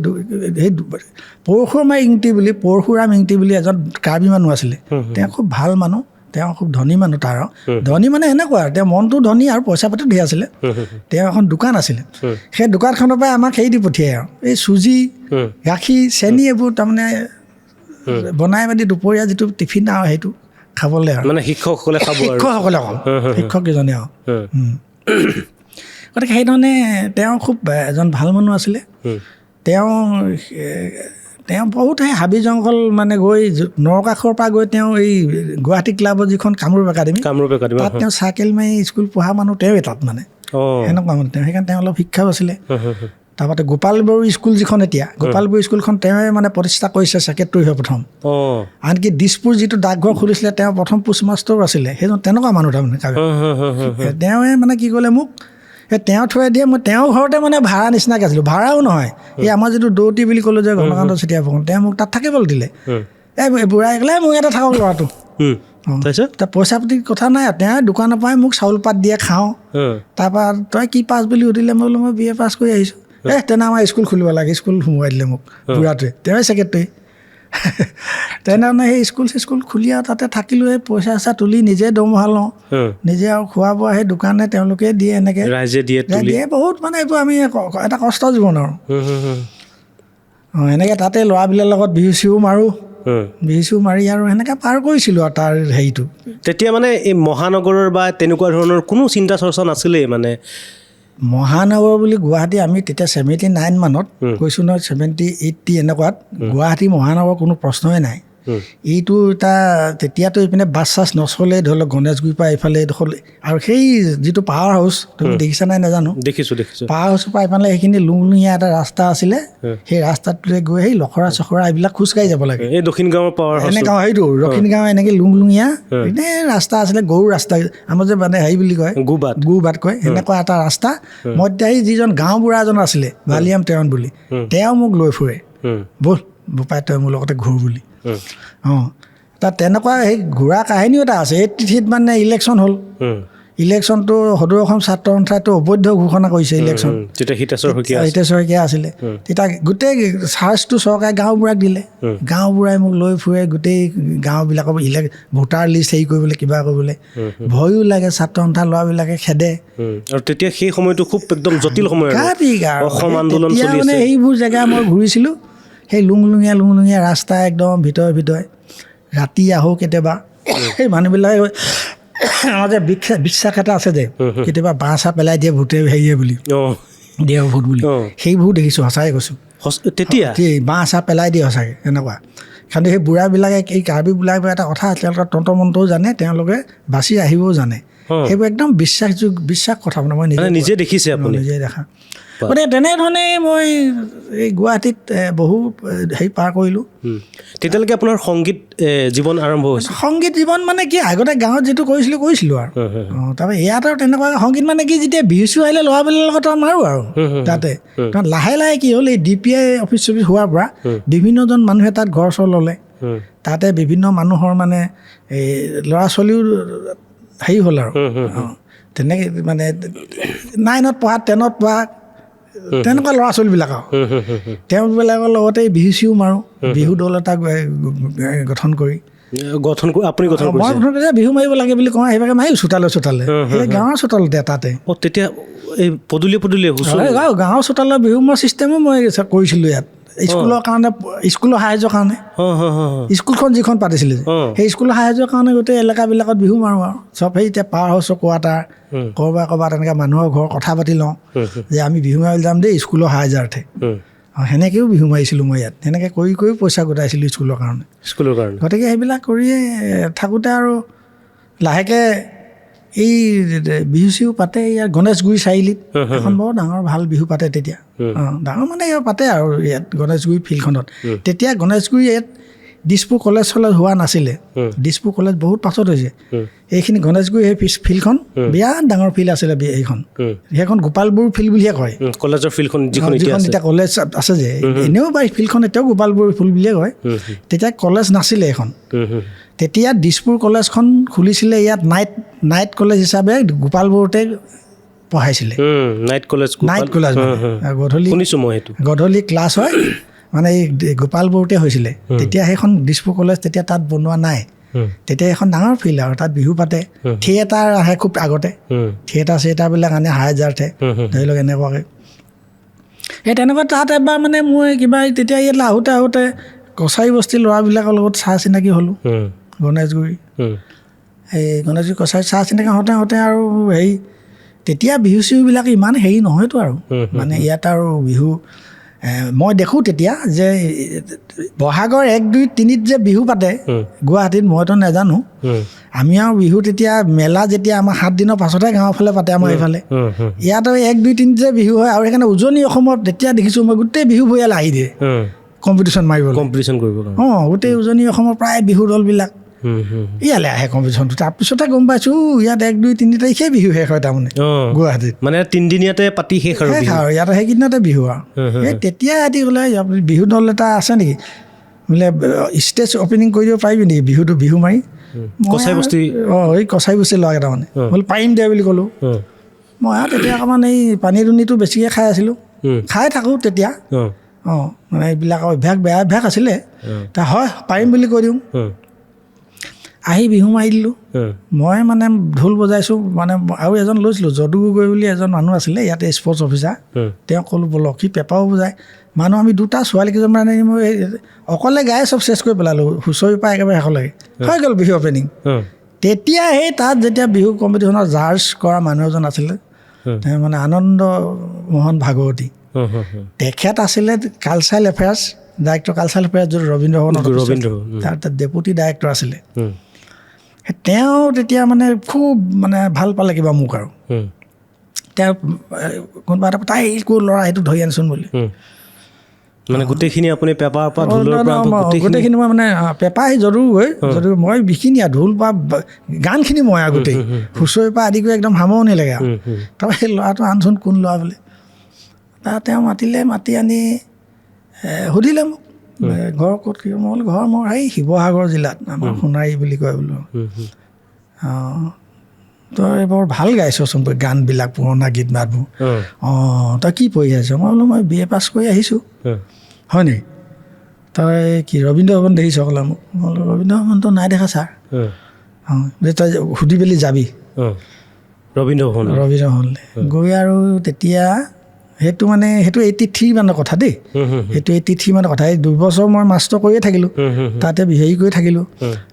সেই পৰশুৰাম ইংতি বুলি এজন কাৰ্বি মানুহ আছিলে তেওঁ খুব ভাল মানুহ তেওঁ খুব ধনী মানুহ তাৰ ধনী মানে এনেকুৱা আৰু তেওঁ মনটো ধনী আৰু পইচা পাতিও ধেৰ আছিলে তেওঁ এখন দোকান আছিলে সেই দোকানখনৰ পৰাই আমাক হেৰি দি পঠিয়াই আৰু এই চুজি গাখীৰ চেনি এইবোৰ তাৰমানে বনাই মেলি দুপৰীয়া যিটো টিফিন আৰু সেইটো খাবলৈ আৰু মানে শিক্ষকসকলে শিক্ষককেইজনে আৰু গতিকে সেইধৰণে তেওঁ খুব এজন ভাল মানুহ আছিলে তেওঁ বহুত সেই হাবি জংঘল মানে গৈ নৰকাষৰ পৰা গৈ তেওঁ এই গুৱাহাটী ক্লাবত যিখন কামৰূপ একাডেমি তাত তেওঁ চাইকেল মাৰি স্কুল পঢ়া মানুহ তেওঁৱে তাত মানে সেনেকুৱা মানে তেওঁ সেইকাৰণে তেওঁ অলপ শিক্ষাও আছিলে তাৰপৰা গোপাল বড়ো স্কুল যিখন এতিয়া গোপাল বড়ো স্কুলখন তেওঁৱে মানে প্ৰতিষ্ঠা কৰিছে ছেক্ৰেটেৰী হৈ প্ৰথম আনকি দিছপুৰ যিটো ডাকঘৰ খুলিছিলে তেওঁ প্ৰথম পোষ্টমাষ্টাৰো আছিলে সেইজন তেনেকুৱা মানুহ তাৰমানে তেওঁৱে মানে কি ক'লে মোক তেওঁ থৈ দিয়ে মই তেওঁৰ ঘৰতে মানে ভাড়া নিচিনাকৈ আছিলোঁ ভাড়াও নহয় এই আমাৰ যিটো দৌতি বুলি ক'লোঁ যে ঘনকান্ত চেতিয়া ফুকন তেওঁ মোক তাত থাকিবলৈ দিলে এই বুঢ়াই ক'লে মোক ইয়াতে থাকক ল'ৰাটো তাৰপিছত পইচা পাতিৰ কথা নাই তেওঁ দোকানৰ পৰাই মোক চাউল পাত দিয়ে খাওঁ তাৰপৰা তই কি পাছ বুলি সুধিলে মই বোলো মই BA পাছ কৰি আহিছোঁ তেনে আমাৰ স্কুল খুলিব লাগে স্কুল সোমোৱাই দিলে মোক বুঢ়াটোৱে তেওঁৱে ছেক্ৰেটেৰী তেনেধৰণে সেই স্কুল খুলি আৰু তাতে থাকিলোঁ এই পইচা চইচা তুলি নিজে দৰমহা লওঁ নিজে আৰু খোৱা বোৱা সেই দোকানে তেওঁলোকে দিয়ে এনেকৈ ৰাইজে দিয়ে বহুত মানে এইবোৰ আমি এটা কষ্ট জীৱন আৰু এনেকৈ তাতে ল'ৰাবিলাকৰ লগত বিহু চিহু মাৰি আৰু সেনেকৈ পাৰ কৰিছিলোঁ আৰু তাৰ হেৰিটো তেতিয়া মানে এই মহানগৰৰ বা তেনেকুৱা ধৰণৰ কোনো চিন্তা চৰ্চা নাছিলেই মানে মহানগৰ বুলি গুৱাহাটী আমি তেতিয়া 79 মানত কৈছোঁ নহয় 70-80 এনেকুৱাত গুৱাহাটী মহানগৰ কোনো প্ৰশ্নই নাই এইটো এটা তেতিয়াতো এইপিনে বাছ চাছ নচলে ধৰি লওক গণেশগুৰিৰ পৰা এইফালে এইডোখৰ আৰু সেই যিটো পাৱাৰ হাউচ তুমি দেখিছা নাই নাজানো দেখিছোঁ পাৱাৰ হাউচৰ পৰা এইফালে সেইখিনি লুংলুঙীয়া এটা ৰাস্তা আছিলে সেই ৰাস্তাটোৰে গৈ সেই লখৰা চখৰা এইবিলাক খোজকাঢ়ি যাব লাগে এই দক্ষিণ গাঁৱৰ পাৱাৰ হাউচ এনেকুৱা সেইটো দক্ষিণ গাঁও এনেকৈ লুংলুঙীয়া এনে ৰাস্তা আছিলে গৰু ৰাস্তা আমাৰ যে মানে হেৰি বুলি কয় গু বাট কয় সেনেকুৱা এটা ৰাস্তা মই তেতিয়া সেই যিজন গাঁওবুঢ়া এজন আছিলে ভালিয়াম তেৰণ বুলি তেওঁ মোক লৈ ফুৰে ব'ল বোপাই তই মোৰ লগতে ঘূৰ বুলি অঁ তাত তেনেকুৱা সেই ঘূৰা কাহিনীও এটা আছে এই তিথিত মানে ইলেকশ্যন হ'ল ইলেকশ্যনটো সদৌ অসম ছাত্ৰ সন্থাইতো অবৈধ ঘোষণা কৰিছে ইলেকশ্যন হিতেশ্বৰ শইকীয়া আছিলে তেতিয়া গোটেই চাৰ্জটো চৰকাৰে গাঁওবুঢ়াক দিলে গাঁওবুঢ়াই মোক লৈ ফুৰে গোটেই গাঁওবিলাকৰ ভোটাৰ লিষ্ট হেৰি কৰিবলৈ কিবা কৰিবলৈ ভয়ো লাগে ছাত্ৰ সন্থাৰ ল'ৰাবিলাকে খেদে আৰু তেতিয়া সেই সময়টো খুব একদম জটিল সময় অসম আন্দোলন চলি মানে সেইবোৰ জেগা মই ঘূৰিছিলোঁ সেই লুংলুঙীয়া ৰাস্তা একদম ভিতৰে ৰাতি আহোঁ কেতিয়াবা সেই মানুহবিলাকে আমাৰ যে বিশ্বাস এটা আছে যে কেতিয়াবা বাঁহ চাহ পেলাই দিয়ে ভূতে হেৰিয়ে বুলি দিয়ে ভূত বুলি সেইবোৰ দেখিছোঁ সঁচাকৈ কৈছোঁ তেতিয়া বাঁহ চাহ পেলাই দিয়ে সঁচাকৈ এনেকুৱা কাৰণ সেই বুঢ়াবিলাকে এই কাৰ্বিবিলাকৰ এটা কথা আছে তেওঁলোকৰ তন্ত্ৰ মন্ত্ৰও জানে তেওঁলোকে বাচি আহিবও জানে সেইবোৰ একদম বিশ্বাস কথা মানে মই নিজে দেখিছে আপুনি নিজে দেখা গতিকে তেনেধৰণে মই এই গুৱাহাটীত বহু হেৰি পাৰ কৰিলোঁ তেতিয়ালৈকে আপোনাৰ সংগীত জীৱন আৰম্ভ হৈছে সংগীত জীৱন মানে কি আগতে গাঁৱত যিটো কৰিছিলোঁ আৰু তাৰপৰা ইয়াত আৰু তেনেকুৱা সংগীত মানে কি যেতিয়া বিহু চিহু আহিলে ল'ৰাবিলাকৰ লগত মাৰোঁ আৰু তাতে লাহে লাহে কি হ'ল এই DPI অফিচ চফিচ হোৱাৰ পৰা বিভিন্নজন মানুহে তাত ঘৰ চৰ ল'লে তাতে বিভিন্ন মানুহৰ মানে এই ল'ৰা ছোৱালীও হেৰি হ'ল আৰু তেনেকৈ মানে 9ত পঢ়া 10ত পঢ়া তেনেকুৱা ল'ৰা ছোৱালীবিলাক আৰু তেওঁবিলাকৰ লগতে বিহু চিহু মাৰোঁ বিহু দল এটা গঠন কৰি আপুনি গঠন কৰিছে বিহু মাৰিব লাগে বুলি কওঁ সেইভাগে মাৰিও চোতালে সেই গাঁৱৰ চোতালতে তাতে তেতিয়া এই পদূলিয়ে গাঁৱৰ চোতালৰ বিহু মৰা চিষ্টেমো মই কৰিছিলোঁ ইয়াত স্কুলৰ কাৰণে স্কুলৰ সাহায্যৰ কাৰণে স্কুলখন যিখন পাতিছিলে সেই স্কুলৰ সাহায্যৰ কাৰণে গোটেই এলেকাবিলাকত বিহু মাৰোঁ আৰু চব সেই এতিয়া পাৱাৰ হাউচৰ কোৱাৰ্টাৰ ক'ৰবাত তেনেকৈ মানুহৰ ঘৰ কথা পাতি লওঁ যে আমি বিহু মাৰিবলৈ যাম দেই স্কুলৰ সাহায্যাৰ্থে সেনেকৈও বিহু মাৰিছিলোঁ মই ইয়াত সেনেকৈ কৰি পইচা গোটাইছিলোঁ স্কুলৰ কাৰণে গতিকে সেইবিলাক কৰিয়ে থাকোঁতে আৰু লাহেকৈ এই বিহু চিহু পাতে ইয়াত গণেশগুৰি চাৰিআলিত এখন বৰ ডাঙৰ ভাল বিহু পাতে তেতিয়া ডাঙৰ মানে পাতে আৰু ইয়াত গণেশগুৰি ফিল্ডখনত তেতিয়া গণেশগুৰি ইয়াত দিছপুৰ কলেজ চলেজ হোৱা নাছিলে দিছপুৰ কলেজ বহুত পাছত হৈছে এইখিনি গণেশগুৰি সেই ফিল্ডখন বিৰাট ডাঙৰ ফিল্ড আছিলে সেইখন গোপালপুৰ ফিল্ড বুলিয়ে কয় কলেজৰ ফিল্ডখন যিখন এতিয়া কলেজ আছে যে এনেও বাৰু ফিল্ডখন এতিয়াও গোপালপুৰ ফিল্ড বুলিয়ে কয় তেতিয়া কলেজ নাছিলে এখন তেতিয়া দিছপুৰ কলেজখন খুলিছিলে ইয়াত নাইট কলেজ হিচাপে গোপালপুৰতে পঢ়াইছিলে নাইট কলেজ গধূলি ক্লাছ হয় মানে এই গোপালপুৰতে হৈছিলে তেতিয়া সেইখন দিছপুৰ কলেজ তেতিয়া তাত বনোৱা নাই তেতিয়া এখন ডাঙৰ ফিল্ড আৰু তাত বিহু পাতে থিয়েটাৰ আহে খুব আগতে থিয়েটাৰবিলাক আনে সাহায্যাৰ্থে ধৰি লওক এনেকুৱাকৈ সেই তেনেকুৱা তাত এবাৰ মানে মই কিবা তেতিয়া ইয়াত আহোঁতে কছাৰী বস্তিৰ ল'ৰাবিলাকৰ লগত চাহ চিনাকি হ'লোঁ গণেশগুৰি এই গণেশগুৰি কছাৰী চাহ চিনাকি হওঁতে আৰু হেৰি তেতিয়া বিহু চিহুবিলাক ইমান হেৰি নহয়তো আৰু মানে ইয়াত আৰু বিহু মই দেখোঁ তেতিয়া যে বহাগৰ 1, 2, 3ত যে বিহু পাতে গুৱাহাটীত মইতো নাজানো আমি আৰু বিহু তেতিয়া মেলা যেতিয়া আমাৰ 7 দিনৰ পাছতহে গাঁৱৰ ফালে পাতে আমাৰ এইফালে ইয়াত আৰু 1, 2, 3 যে বিহু হয় আৰু সেইকাৰণে উজনি অসমত তেতিয়া দেখিছোঁ মই গোটেই বিহু পৰিয়াল আহি দিয়ে কম্পিটিশ্যন কৰিব গোটেই উজনি অসমৰ প্ৰায় বিহু দলবিলাক ইয়ালৈ আহে কম্পিটিশ্যনটো তাৰপিছতে গম পাইছোঁ ইয়াত 1, 2, 3 তাৰিখে বিহু শেষ হয় তাৰমানে গুৱাহাটীত মানে 3 দিনীয়াতে পাতি শেষ আৰু ইয়াত সেইকেইদিনতে বিহু আৰু এই তেতিয়া সিহঁতি ক'লে বিহু দল এটা আছে নেকি বোলে ষ্টেজ অপেনিং কৰি দিব পাৰিবি নেকি বিহু মাৰি এই কছাৰী বস্তি ল'ৰা কেইটা মানে বোলে পাৰিম দে বুলি ক'লোঁ মই আৰু তেতিয়া অকণমান এই পানী দুনিটো বেছিকৈ খাই আছিলোঁ খাই থাকোঁ তেতিয়া মানে এইবিলাক বেয়া অভ্যাস আছিলে হয় পাৰিম বুলি কৈ দিওঁ আহি বিহু মাৰি দিলোঁ মই মানে ঢোল বজাইছোঁ মানে আৰু এজন লৈছিলোঁ যদু গগৈ বুলি এজন মানুহ আছিলে ইয়াতে স্পৰ্টছ অফিচাৰ তেওঁক ক'লোঁ বলক সি পেপাৰো বজায় মানুহ আমি 2টা ছোৱালী কেইজন মানে মই অকলে গাই চব চেছ কৰি পেলালোঁ হুঁচৰিৰ পৰা একেবাৰে শেষলৈকে হৈ গ'ল বিহু অপেনিং তেতিয়া সেই তাত যেতিয়া বিহু কম্পিটিশ্যনত জাৰ্জ কৰা মানুহ এজন আছিলে তেওঁ মানে আনন্দ মোহন ভাগৱতী তেখেত আছিলে cultural affairs director cultural affairs য'ত ৰবীন্দ্ৰ তাৰ ডেপুটি ডাইৰেক্টৰ আছিলে। তেওঁ তেতিয়া মানে খুব মানে ভাল পালে কিবা মোক আৰু তেওঁ কোনোবা এটা তাই ক'ৰ ল'ৰা সেইটো ধৰি আনিছোন বুলি মানে গোটেইখিনি আপুনি পেপাৰ পৰা গোটেইখিনি মই মানে পেপাৰ যদিও যদিও মই বিখিনিয়া ঢোল বা গানখিনি মই আৰু গোটেই হুঁচৰিৰ পৰা আদি কৰি একদম সামৰণি লাগে আৰু তাৰপৰা সেই ল'ৰাটো আনচোন কোন ল'ৰা বোলে তেওঁ মাতি আনি সুধিলে মোক ঘৰ ক'ত কি মই বোলো ঘৰ মোৰ এই শিৱসাগৰ জিলাত আমাৰ সোণাৰী বুলি কয় বোলো। তই বৰ ভাল গাইছচোন গানবিলাক পুৰণা গীত মাতবোৰ। তই কি পঢ়ি আছ? মই বোলো মই BA পাছ কৰি আহিছোঁ। হয় নেকি? তই কি ৰবীন্দ্ৰ ভৱন দেখিছ ক'লে মোক? মই বোলো ৰবীন্দ্ৰ ভৱনটো নাই দেখা ছাৰ। যে তই সুধি পেলি যাবি ৰবীন্দ্ৰ ভৱনলৈ গৈ আৰু তেতিয়া সেইটো 83 মানৰ কথা দেই, সেইটো 83 মানৰ কথা। এই 2 বছৰ মই মাষ্টৰ কৰিয়ে থাকিলোঁ, তাতে হেৰি কৰি থাকিলোঁ।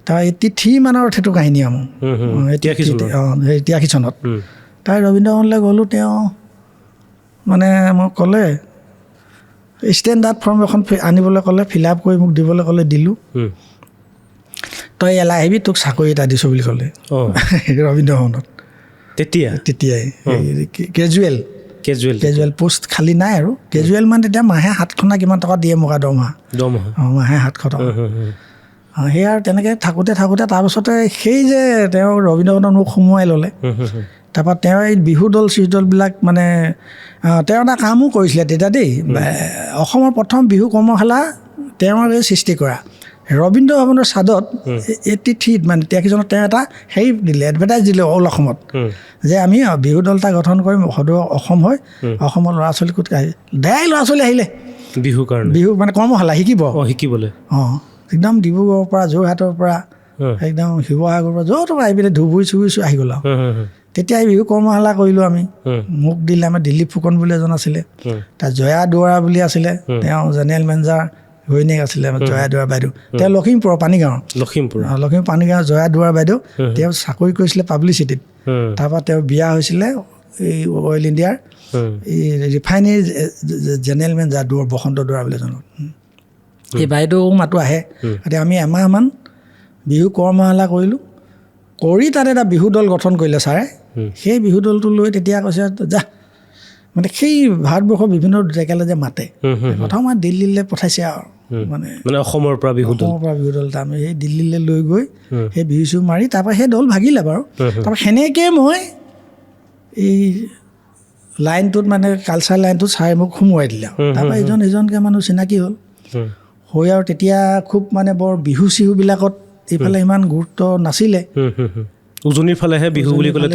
তাৰ 83 মানৰ সেইটো কাহিনী আৰু 83 চনত তাই ৰবীন্দ্ৰ ভৱনলৈ গ'লোঁ। তেওঁ মানে মোক ক'লে ষ্টেণ্ডাৰ্ড ফৰ্ম এখন আনিবলৈ ক'লে, ফিল আপ কৰি মোক দিবলৈ ক'লে, দিলোঁ। তই এলা আহিবি, তোক চাকৰি এটা দিছোঁ বুলি ক'লে ৰবীন্দ্ৰ ভৱনত। তেতিয়াই কেজুৱেল পোষ্ট খালী নাই আৰু কেজুৱেল মানে তেতিয়া মাহে 700 কিমান টকা দিয়ে মোক দৰমহা মাহে 700 টকা। সেই আৰু তেনেকৈ থাকোঁতে তাৰপিছতে সেই যে তেওঁ ৰবীন্দ্ৰ ভৱনত মোক সোমোৱাই ল'লে। তাৰপৰা তেওঁ এই বিহু দল চিহু দলবিলাক মানে তেওঁ এটা কামো কৰিছিলে তেতিয়া দেই। অসমৰ প্ৰথম বিহু কৰ্মশালা তেওঁৰ সৃষ্টি কৰা ৰবীন্দ্ৰ ভৱনৰ ছাদত 83 মানে 83 চনত তেওঁ এটা হেৰি দিলে, এডভাৰটাইজ দিলে অল অসমত যে আমি বিহু দল এটা গঠন কৰিম সদৌ অসম হৈ অসমৰ ল'ৰা ছোৱালী ক'ত ডেৰ ল'ৰা ছোৱালী আহিলে বিহু মানে কৰ্মশালা শিকিবলৈ একদম ডিব্ৰুগড়ৰ পৰা যোৰহাটৰ পৰা একদম শিৱসাগৰৰ পৰা য'ৰ পৰা আহি পেলাই ধুবুৰী চুবুৰী আহি গ'ল আৰু তেতিয়া বিহু কৰ্মশালা কৰিলোঁ আমি। মোক দিলে আমাৰ দিলীপ ফুকন বুলি এজন আছিলে, তাৰ জয়া দুৱৰা বুলি আছিলে, তেওঁ জেনেৰেল মেনেজাৰ ঘৈণীয়েক আছিলে জয়া দুৱৰা বাইদেউ। তেওঁ লখিমপুৰৰ পানীগাঁৱৰ জয়া দুৱৰা বাইদেউ। তেওঁ চাকৰি কৰিছিলে পাব্লিচিটিত। তাৰপৰা তেওঁ বিয়া হৈছিলে এই অইল ইণ্ডিয়াৰ এই ৰিফাইনেৰী জেনেৰেল মেনেজাৰ বসন্ত দুৱৰা বুলি এজনৰ। এই বাইদেউ মাতো আহে। এতিয়া আমি এমাহমান বিহু কৰ্মশালা কৰিলোঁ, কৰি তাত এটা বিহু দল গঠন কৰিলে ছাৰে। সেই বিহু দলটো লৈ তেতিয়া কৈছে যা মানে সেই ভাৰতবৰ্ষৰ বিভিন্ন জেগালৈ যে মাতে প্ৰথম দিল্লীলৈ পঠাইছে আৰু মানে অসমৰ পৰা বিহু দল আমি সেই দিল্লীলৈ লৈ গৈ সেই বিহু চিহু মাৰি তাৰপৰা সেই দল ভাগিলে বাৰু। তাৰপৰা সেনেকৈ মই এই লাইনটোত মানে কালচাৰ লাইনটোত ছাৰে মোক সোমোৱাই দিলে। তাৰপৰা ইজনকৈ মানুহ চিনাকি হ'ল হৈ আৰু তেতিয়া খুব মানে বৰ বিহু চিহুবিলাকত এইফালে ইমান গুৰুত্ব নাছিলে, উজনিৰ ফালেহে বিহু বুলি ক'লে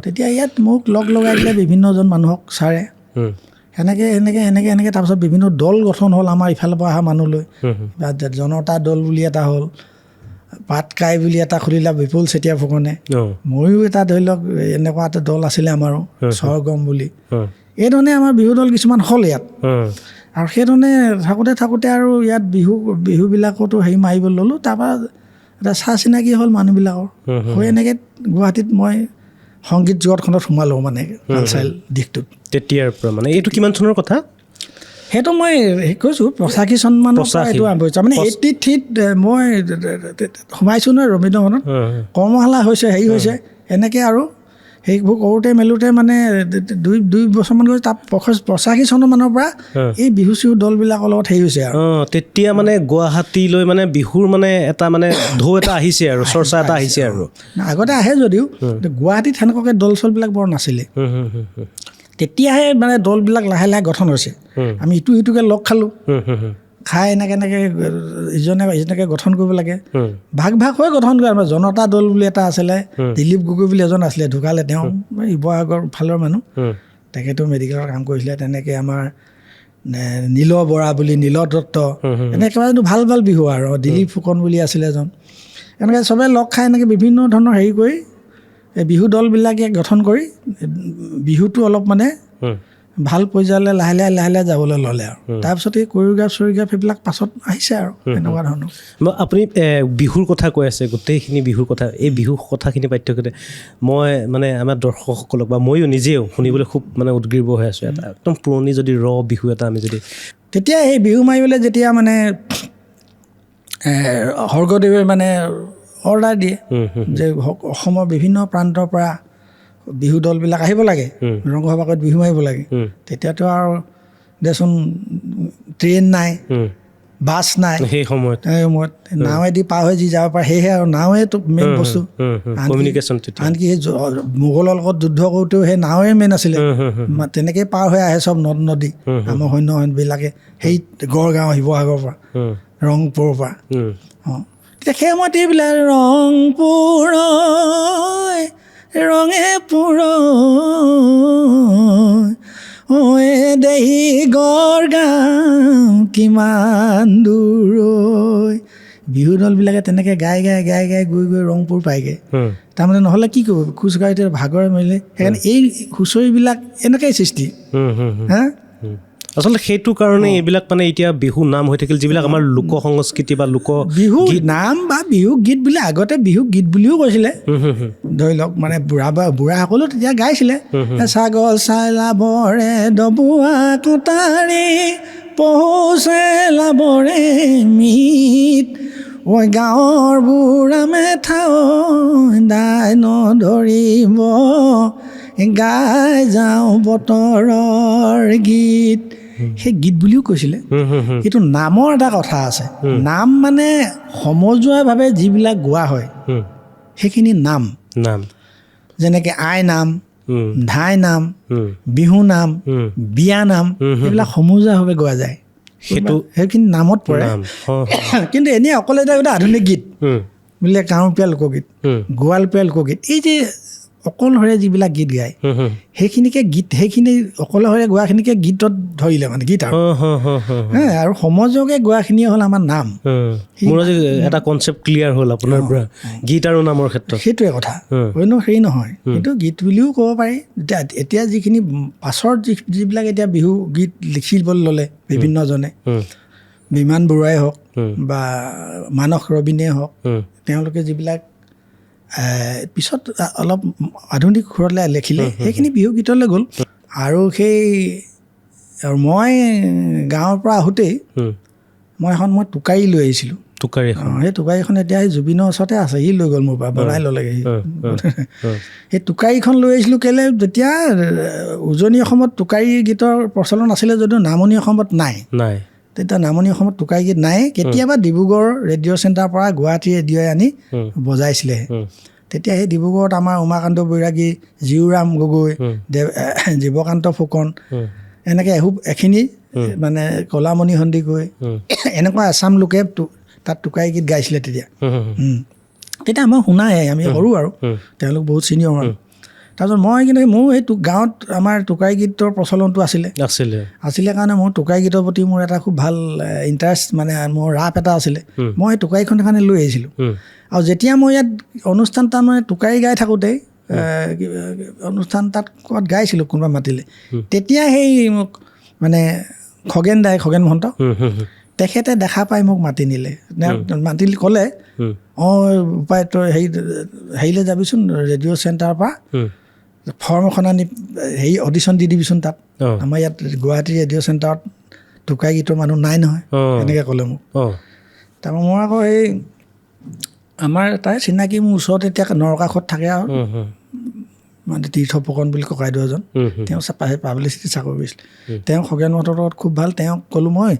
তেতিয়া ইয়াত মোক লগাই দিলে বিভিন্নজন মানুহক ছাৰে। সেনেকৈ তাৰপিছত বিভিন্ন দল গঠন হ'ল আমাৰ ইফালৰ পৰা অহা মানুহলৈ। জনতা দল বুলি এটা হ'ল, পাটকাই বুলি এটা খুলিলে বিপুল চেতিয়া ফুকনে, ময়ো এটা ধৰি লওক এনেকুৱা এটা দল আছিলে আমাৰো স্বৰগম বুলি। এইধৰণে আমাৰ বিহু দল কিছুমান হ'ল ইয়াত। আৰু সেইধৰণে থাকোঁতে আৰু ইয়াত বিহুবিলাকতো হেৰি মাৰিব ল'লোঁ। তাৰপৰা এটা চিনাকি হ'ল মানুহবিলাকৰ হৈ এনেকৈ গুৱাহাটীত মই সংগীত জগতখনত সোমালোঁ মানে কালচাৰেল দিশটোত। তেতিয়াৰ পৰা মানে এইটো কিমান চনৰ কথা? সেইটো মই কৈছোঁ 85 চনমানৰ পৰা এইটো আৰম্ভ হৈছে। মানে 83ত মই সোমাইছোঁ নহয় ৰবীন্দ্ৰ ভৱনত, কৰ্মশালা হৈছে হেৰি হৈছে এনেকৈ আৰু সেইবোৰ কৰোঁতে মেলোঁতে মানে 2 বছৰমান গৈছে। তাৰ 85 চনৰ মানৰ পৰা এই বিহু চিহু দলবিলাকৰ লগত হেৰি হৈছে আৰু তেতিয়া মানে গুৱাহাটীলৈ মানে বিহুৰ মানে এটা মানে ঢৌ এটা আহিছে আৰু চৰ্চা এটা আহিছে আৰু আগতে আহে যদিও গুৱাহাটীত সেনেকুৱাকৈ দল চলবিলাক বৰ নাছিলে। তেতিয়াহে মানে দলবিলাক লাহে লাহে গঠন হৈছে। আমি ইটোকে লগ খালোঁ, খাই এনেকৈ ইজনে গঠন কৰিব লাগে, ভাগ হৈ গঠন কৰে। আমাৰ জনতা দল বুলি এটা আছিলে, দিলীপ গগৈ বুলি এজন আছিলে, ঢুকালে তেওঁ শিৱসাগৰ ফালৰ মানুহ, তেখেতো মেডিকেলৰ কাম কৰিছিলে। তেনেকৈ আমাৰ নীল বৰা বুলি, নীল দত্ত, এনেকৈ ভাল বিহু আৰু দিলীপ ফুকন বুলি আছিলে এজন। এনেকৈ চবে লগ খাই এনেকৈ বিভিন্ন ধৰণৰ হেৰি কৰি এই বিহু দলবিলাকে গঠন কৰি বিহুটো অলপ মানে ভাল পৰ্যায়লৈ লাহে লাহে যাবলৈ ল'লে আৰু তাৰপিছত এই কৰিঅ'গ্ৰাফ সেইবিলাক পাছত আহিছে আৰু এনেকুৱা ধৰণৰ। আপুনি বিহুৰ কথা কৈ আছে, গোটেইখিনি বিহুৰ কথা, এই বিহু কথাখিনি পাঠ্যক্ৰমতে মই মানে আমাৰ দৰ্শকসকলক বা ময়ো নিজেও শুনিবলৈ খুব মানে উদগ্ৰীৱ হৈ আছোঁ। এটা একদম পুৰণি যদি বিহু এটা আমি যদি তেতিয়া সেই বিহু মাৰিবলৈ যেতিয়া মানে স্বৰ্গদেৱে মানে অৰ্ডাৰ দিয়ে যে অসমৰ বিভিন্ন প্ৰান্তৰ পৰা বিহু দলবিলাক আহিব লাগে, ৰংঘৰ বাকত বিহু মাৰিব লাগে। তেতিয়াতো আৰু দেচোন ট্ৰেইন নাই, বাছ নাই, সেই সময়ত নাৱেদি পাৰ হৈ যি যাব পাৰে, সেয়েহে আৰু নাৱেতো মেইন বস্তু। আনকি সেই মোগলৰ লগত যুদ্ধ কৰোঁতেও সেই নাৱে মেইন আছিলে। তেনেকেই পাৰ হৈ আহে চব নদ নদী আমাৰ সৈন্যবিলাকে সেই গড়গাঁও শিৱসাগৰৰ পৰা, ৰংপুৰৰ পৰা। তেতিয়া সেই সময়ত এইবিলাক ৰংপুৰ ৰঙে পুৰ দেহি গড়গাঁও কিমান দূৰ। বিহু দলবিলাকে তেনেকৈ গাই গৈ ৰংপুৰ পায়গৈ। তাৰমানে নহ'লে কি কৰিব, খোজকাঢ়িতে ভাগৰে মেলিলে। সেইকাৰণে এই হুঁচৰিবিলাক এনেকেই সৃষ্টি। হা, আচলতে সেইটো কাৰণে এইবিলাক মানে এতিয়া বিহু নাম হৈ থাকিল, যিবিলাক আমাৰ লোক সংস্কৃতি বা লোক বিহু নাম বা বিহু গীত বুলি আগতে বিহু গীত বুলিও কৈছিলে। ধৰি লওক মানে বুঢ়াসকলেও তেতিয়া গাইছিলে, ছাগল চালাবৰে ডবোৱা কোটাৰী পহুছে লাবৰে মিত, ঐ গাঁৱৰ বুঢ়া মেথাও দাই নধৰিব, গাই যাওঁ বতৰৰ গীত। সেই গীত বুলিও কৈছিলে। কিন্তু নামৰ এটা কথা আছে। নাম মানে সমজুৱাভাৱে যিবিলাক গোৱা হয় সেইখিনি নাম। যেনেকৈ আই নাম, ধাই নাম, বিহু নাম, বিয়া নাম, এইবিলাক সমজুৱাভাৱে গোৱা যায়, সেইখিনি নামত পৰে। কিন্তু এনেই অকলে এটা আধুনিক গীত বোলে কাউৰীয়া লোকগীত, গোৱালপীয়া লোকগীত, এই যে অকলশৰে যিবিলাক গীত গায় সেইখিনি অকলশৰে গোৱাখিনিকে গীতত ধৰিলে মানে গীত আৰু সমাজকে গোৱাখিনিয়ে হ'ল আমাৰ নাম। মোৰ আজি এটা কনচেপ্ট ক্লিয়াৰ হ'ল আপোনাৰ পৰা গীত আৰু নামৰ ক্ষেত্ৰত। সেইটোৱে কথা, অন্য হেৰি নহয়। কিন্তু গীত বুলিও ক'ব পাৰি। এতিয়া যিখিনি পাছৰ যিবিলাক এতিয়া বিহু গীত লিখিবলৈ ল'লে বিভিন্নজনে, বিমান বৰুৱাই হওক বা মানস ৰবীনে হওক, তেওঁলোকে যিবিলাক পিছত অলপ আধুনিক সুৰলৈ লিখিলে, সেইখিনি বিহু গীতলৈ গ'ল। আৰু মই গাঁৱৰ পৰা আহোঁতেই মই টোকাৰী লৈ আহিছিলোঁ। সেই টোকাৰীখন এতিয়া সেই জুবিনৰ ওচৰতে আছে, সি লৈ গ'ল মোৰ পৰা, বনাই ল'লেগৈ। সেই টোকাৰীখন লৈ আহিছিলোঁ কেলৈ, যেতিয়া উজনি অসমত টোকাৰী গীতৰ প্ৰচলন আছিলে যদিও নামনি অসমত নাই। তেতিয়া নামনি অসমত টোকাৰী গীত নাই। কেতিয়াবা ডিব্ৰুগড় ৰেডিঅ' চেণ্টাৰৰ পৰা গুৱাহাটী ৰেডিঅ'ই আনি বজাইছিলে। তেতিয়া সেই ডিব্ৰুগড়ত আমাৰ উমাকান্ত বৈৰাগী, জীউৰাম গগৈ, জীৱকান্ত ফুকন, এনেকৈ এখিনি মানে কলামণি সন্দিকৈ, এনেকুৱা এচাম লোকে তাত টোকাৰী গীত গাইছিলে তেতিয়া। তেতিয়া আমাৰ শুনাই, আমি সৰু আৰু তেওঁলোক বহুত চিনিয়ৰ মানুহ। তাৰপিছত মোৰ এই গাঁৱত আমাৰ টোকাৰী গীতৰ প্ৰচলনটো আছিলে কাৰণে মোৰ টোকাৰী গীতৰ প্ৰতি মোৰ এটা খুব ভাল ইণ্টাৰেষ্ট, মানে মোৰ ৰাপ এটা আছিলে। মই টোকাৰীখন সেইকাৰণে লৈ আহিছিলোঁ। আৰু যেতিয়া মই ইয়াত অনুষ্ঠান তাত মানে টোকাৰী গাই থাকোঁতে, অনুষ্ঠান তাত ক'ৰবাত গাইছিলোঁ কোনোবা মাতিলে, তেতিয়া সেই মোক মানে খগেন মহন্ত তেখেতে দেখা পাই মোক মাতি নিলে। মাতি ক'লে, উপায় তই হেৰিলৈ যাবিচোন, ৰেডিঅ' চেণ্টাৰৰ পৰা ফৰ্ম এখন আনি অডিশ্যন দি দিবিচোন তাত, আমাৰ ইয়াত গুৱাহাটী ৰেডিঅ' চেণ্টাৰত টোকাৰী গীতৰ মানুহ নাই নহয়, এনেকৈ ক'লে মোক। তাৰপৰা মই আকৌ আমাৰ তাই চিনাকি, মোৰ ওচৰত এতিয়া নৰকাষত থাকে আৰু মানে তীৰ্থ ফুকন বুলি ককাইদেউ এজন, তেওঁ পাব্লিচিটি চাকৰি কৰিছিলে। তেওঁ খগেন মহন্তৰ লগত খুব ভাল। তেওঁক ক'লোঁ মই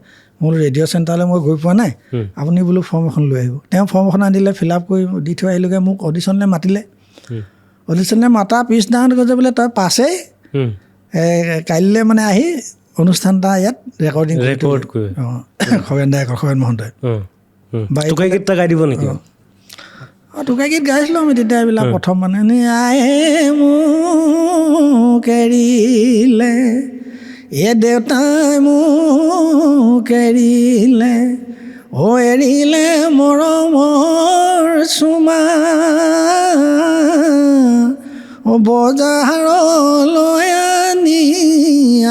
ৰেডিঅ' চেণ্টাৰলৈ মই গৈ পোৱা নাই, আপুনি বোলো ফৰ্ম এখন লৈ আহিব। তেওঁ ফৰ্ম এখন আনিলে, ফিল আপ কৰি দি থৈ আহিলোগৈ। মোক অডিশ্যনলৈ মাতিলে। অডিশ্যনলৈ মাতা পিছদিনাখন কৈছে বোলে তই পাছেই, কাইলৈ মানে আহি অনুষ্ঠান এটা ইয়াত ৰেকৰ্ড খগেন মহন্তই টোকাৰী গীত গাই দিব নেকি? টোকাৰী গীত গাইছিলোঁ আমি তেতিয়া। এইবিলাক প্ৰথম মানে আয়ে মোক এৰিলে, দেউতাই মোক এৰিলে, এৰিলে মৰমৰ চুমা, বজাৰলৈ আনি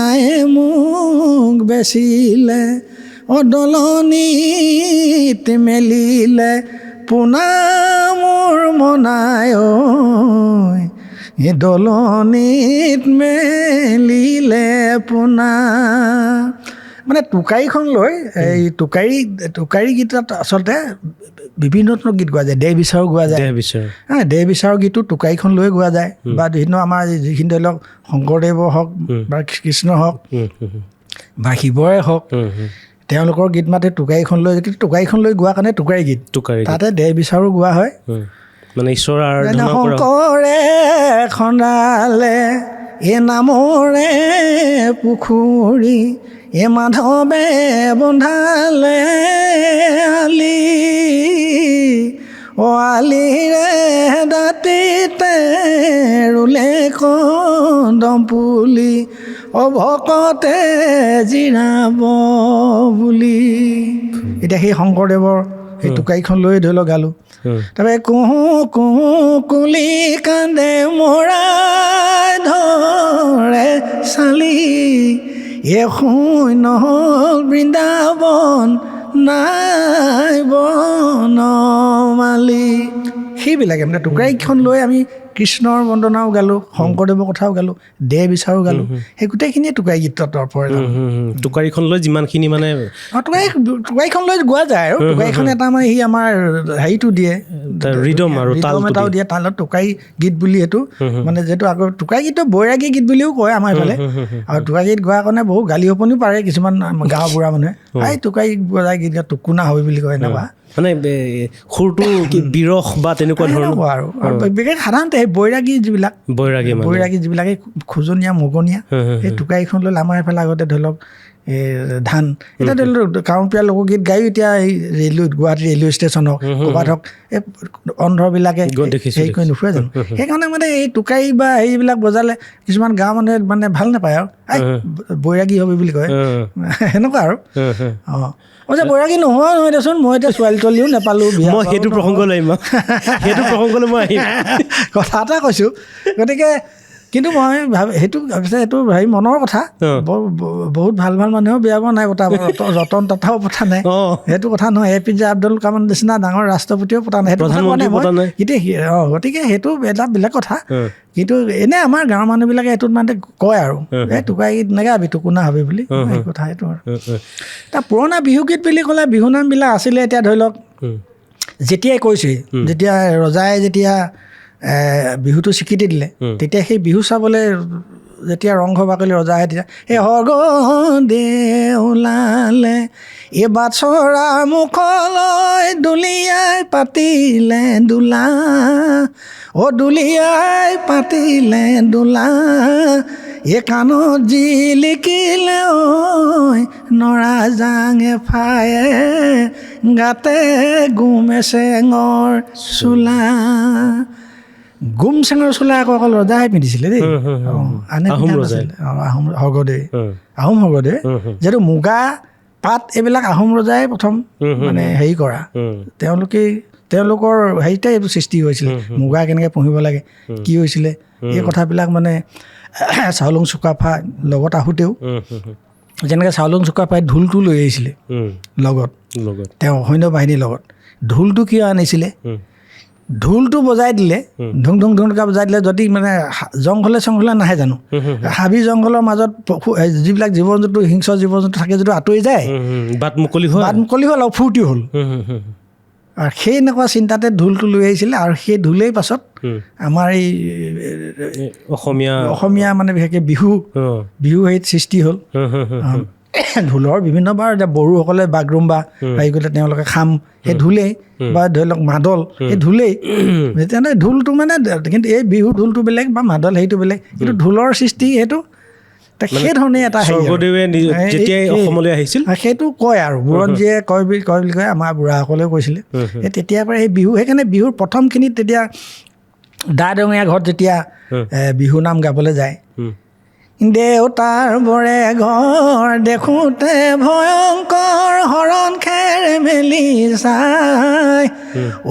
আয়ে মোক বেচিলে, দলনিত মেলিলে পোনা মোৰ মনাই, দলনিত মেলিলে পোনা। মানে টোকাৰীখন লৈ এই টোকাৰী গীতত আচলতে বিভিন্ন ধৰণৰ গীত গোৱা যায়, দেহ বিচাৰো গোৱা যায়, দেহ বিচাৰো গীতো টোকাৰীখন লৈ গোৱা যায়, বা বিভিন্ন আমাৰ যিখিনি ধৰি লওক শংকৰদেৱৰ হওক বা কৃষ্ণ হওক বা শিৱৰে হওক, তেওঁলোকৰ গীত মাতে টোকাৰীখন লৈ, টোকাৰীখন লৈ গোৱা কাৰণে টোকাৰী গীত, তাতে দেহ বিচাৰো গোৱা হয়। মানে ঈশ্বৰ শংকৰে খন্দালে এ নামৰে পুখুৰী, এ মাধৱে বন্ধালে আলি, অ আলিৰে দাঁতিতে ৰুলে কদম পুলি, অভকতে জিৰাব বুলি। এতিয়া সেই শংকৰদেৱৰ সেই টোকাৰীখন লৈ ধৰি লওক গালোঁ। তাৰপৰা কুহু কুহু কুলি কান্দে মৰাই ধৰে চালি, এ শূন্য হ'ল বৃন্দাবন নাই বনমালী, সেইবিলাকে মানে টোকাৰীখন লৈ আমি কৃষ্ণৰ বন্দনাও গালোঁ, শংকৰদেৱৰ কথাও গালোঁ, দেহ বিচাৰো গালোঁ, সেই গোটেইখিনিয়ে টোকাৰী গীতৰ পৰা টোকাৰীখন লৈ যিমানখিনি মানে টোকাৰীখন লৈ গোৱা যায় আৰু টোকাৰীখন এটা মানে সি আমাৰ হেৰিটো দিয়ে, ৰিদম আৰু তাল এটাও দিয়ে, তালত টোকাৰী গীত বুলি সেইটো মানে যিহেতু আকৌ টোকাৰী গীতটো বৈৰাগী গীত বুলিও কয় আমাৰ এইফালে, আৰু টোকাৰী গীত গোৱাৰ কাৰণে বহু গালি শপনিও পাৰে কিছুমান গাঁৱৰ বুঢ়া মানুহে, এই টোকাৰী বজাই গীত টুকুনা হয় বুলি কয়, এনেকুৱা মানে সুৰটো বিৰস বা তেনেকুৱা ধৰণৰ আৰু বিশেষ সাধাৰণতে সেই বৈৰাগী যিবিলাকে খোজনীয়া মগনীয়া, সেই টোকাৰীখন লৈ আমাৰ এইফালে আগতে ধৰি লওক ধান, এতিয়া ধৰি লওক কাউৰীয়া লোকগীত গায়ো এতিয়া এই ৰেলৱেত, গুৱাহাটী ৰেলৱে ষ্টেচন হওক ক'ৰবাত হওক, এই অন্ধ্ৰবিলাকে হেৰি কৰি নুফুৰে জানো, সেইকাৰণে মানে এই টোকাৰী বা হেৰিবিলাক বজালে কিছুমান গাঁৱৰ মানুহে মানে ভাল নাপায় আৰু বৈৰাগী হবে বুলি কয়, সেনেকুৱা আৰু। অঁ যে বৈৰাগী নহয় দেচোন, মই এতিয়া ছোৱালী তোৱালীও নাপালোঁ, মই সেইটো প্ৰসংগলৈ আহিম, কথা এটা কৈছোঁ। গতিকে কিন্তু মই সেইটো হেৰি মনৰ কথা, বহুত ভাল ভাল মানুহেও বেয়া পোৱা নাই, পতা ৰতন টাটাও পতা নাই, সেইটো কথা নহয়, APJ আব্দুল কালামৰ নিচিনা ডাঙৰ ৰাষ্ট্ৰপতিও পতা নাই, সেইটো কথা কোৱা নাই মই, গতিকে সেইটো এটা বেলেগ কথা। কিন্তু এনেই আমাৰ গাঁৱৰ মানুহবিলাকে এইটোত মানে কয় আৰু এই টোকাৰী গীত নেগাবি টুকুনা হবে বুলি, সেই কথা সেইটো আৰু। তাৰ পুৰণা বিহুগীত বুলি ক'লে বিহুনামবিলাক আছিলে, এতিয়া ধৰি লওক যেতিয়াই কৈছে, যেতিয়া ৰজাই যেতিয়া বিহুটো স্বীকৃতি দিলে, তেতিয়া সেই বিহু চাবলৈ যেতিয়া ৰংঘৰ বাকলি ৰজা আহে, তেতিয়া এই সৰ্গদে ওলালে এই বাছৰা মুখলৈ দুলিয়াই পাতিলে দোলা, অ দুলিয়াই পাতিলে দোলা, এ কাণত জিলিকিলে ঐ নৰা জাঙে ফায়ে, গাতে গুমে চেঙৰ চোলা। গুম চেঙৰ চোলা আকৌ অকল ৰজাই পিন্ধিছিলে দেই, আহোম স্বৰ্গদেৱে, যিহেতু মুগা পাট এইবিলাক আহোম ৰজাই প্ৰথম মানে হেৰি কৰা, তেওঁলোকৰ হেৰিতে এইবোৰ সৃষ্টি হৈছিলে, মুগা কেনেকৈ পুহিব লাগে, কি হৈছিলে, এই কথাবিলাক মানে চাউলুং চুকাফা লগত আহোঁতেও যেনেকৈ চাউলুং চুকাফাই ঢোলটো লৈ আহিছিলে লগত, তেওঁ সৈন্য বাহিনীৰ লগত, ঢোলটো কিয় আনিছিলে, ঢোলটো বজাই দিলে, ধুং ধুং ধুংকৈ বজাই দিলে, যদি মানে জংঘলে চংঘলে নাহে জানো, হাবি জংঘলৰ মাজত যিবিলাক জীৱ জন্তু, হিংস্ৰ জীৱ জন্তু থাকে, যদি আঁতৰি যায়, বাট মুকলি হ'ল আৰু ফূৰ্তি হ'ল, আৰু সেই এনেকুৱা চিন্তাতে ঢোলটো লৈ আহিছিলে। আৰু সেই ঢোলেই পাছত আমাৰ এই অসমীয়া মানে বিশেষকৈ বিহু হেৰিত সৃষ্টি হ'ল। ঢোলৰ বিভিন্ন বাৰ এতিয়া বড়োসকলে বাগৰুম্বা হেৰি কৰিলে, তেওঁলোকে খাম, সেই ঢোলেই, বা ধৰি লওক মাদল, সেই ঢোলেই, তেনে ঢোলটো মানে, কিন্তু এই বিহু ঢোলটো বেলেগ বা মাদল হেৰিটো বেলেগ, কিন্তু ঢোলৰ সৃষ্টি সেইটো সেইধৰণে এটা সেইটো কয় আৰু বুৰঞ্জীয়ে কয় বুলি কয়, আমাৰ বুঢ়াসকলেও কৈছিলে। তেতিয়াৰ পৰা সেই বিহু, সেইকাৰণে বিহুৰ প্ৰথমখিনিত তেতিয়া ডা-ডঙৰীয়া ঘৰত যেতিয়া বিহু নাম গাবলৈ যায়, দেউতাৰ বৰে ঘৰ দেখোঁতে ভয়ংকৰ, হৰণ খেৰ মেলি চাই,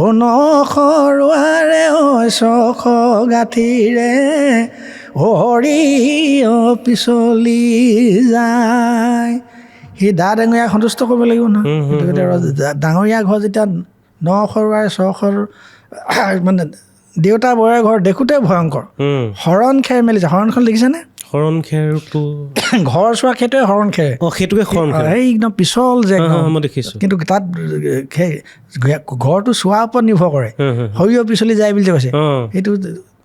অ নখৰুৱাৰে ঐ চখ গাঁঠিৰে, অ হৰি অ পিছলি যায়। সেই ডা-ডাঙৰীয়াক সন্তুষ্ট কৰিব লাগিব নহয়, ডাঙৰীয়া ঘৰ যেতিয়া নখৰুৱাৰে চখৰ মানে দেউতা বৰে ঘৰ দেখোঁতে ভয়ংকৰ, হৰণ খেৰ মেলিছে, হৰণখন দেখিছেনে? শৰণ খেৰটো ঘৰ চোৱা সেইটোৱে শৰণ খেৰ। সেইটোকে শৰণ খেৰ, এই একদম পিছল যে মই দেখিছোঁ। কিন্তু তাত ঘৰটো চোৱাৰ ওপৰত নিৰ্ভৰ কৰে। সৰিয়হ পিছলি যায় বুলি যে কৈছে, সেইটো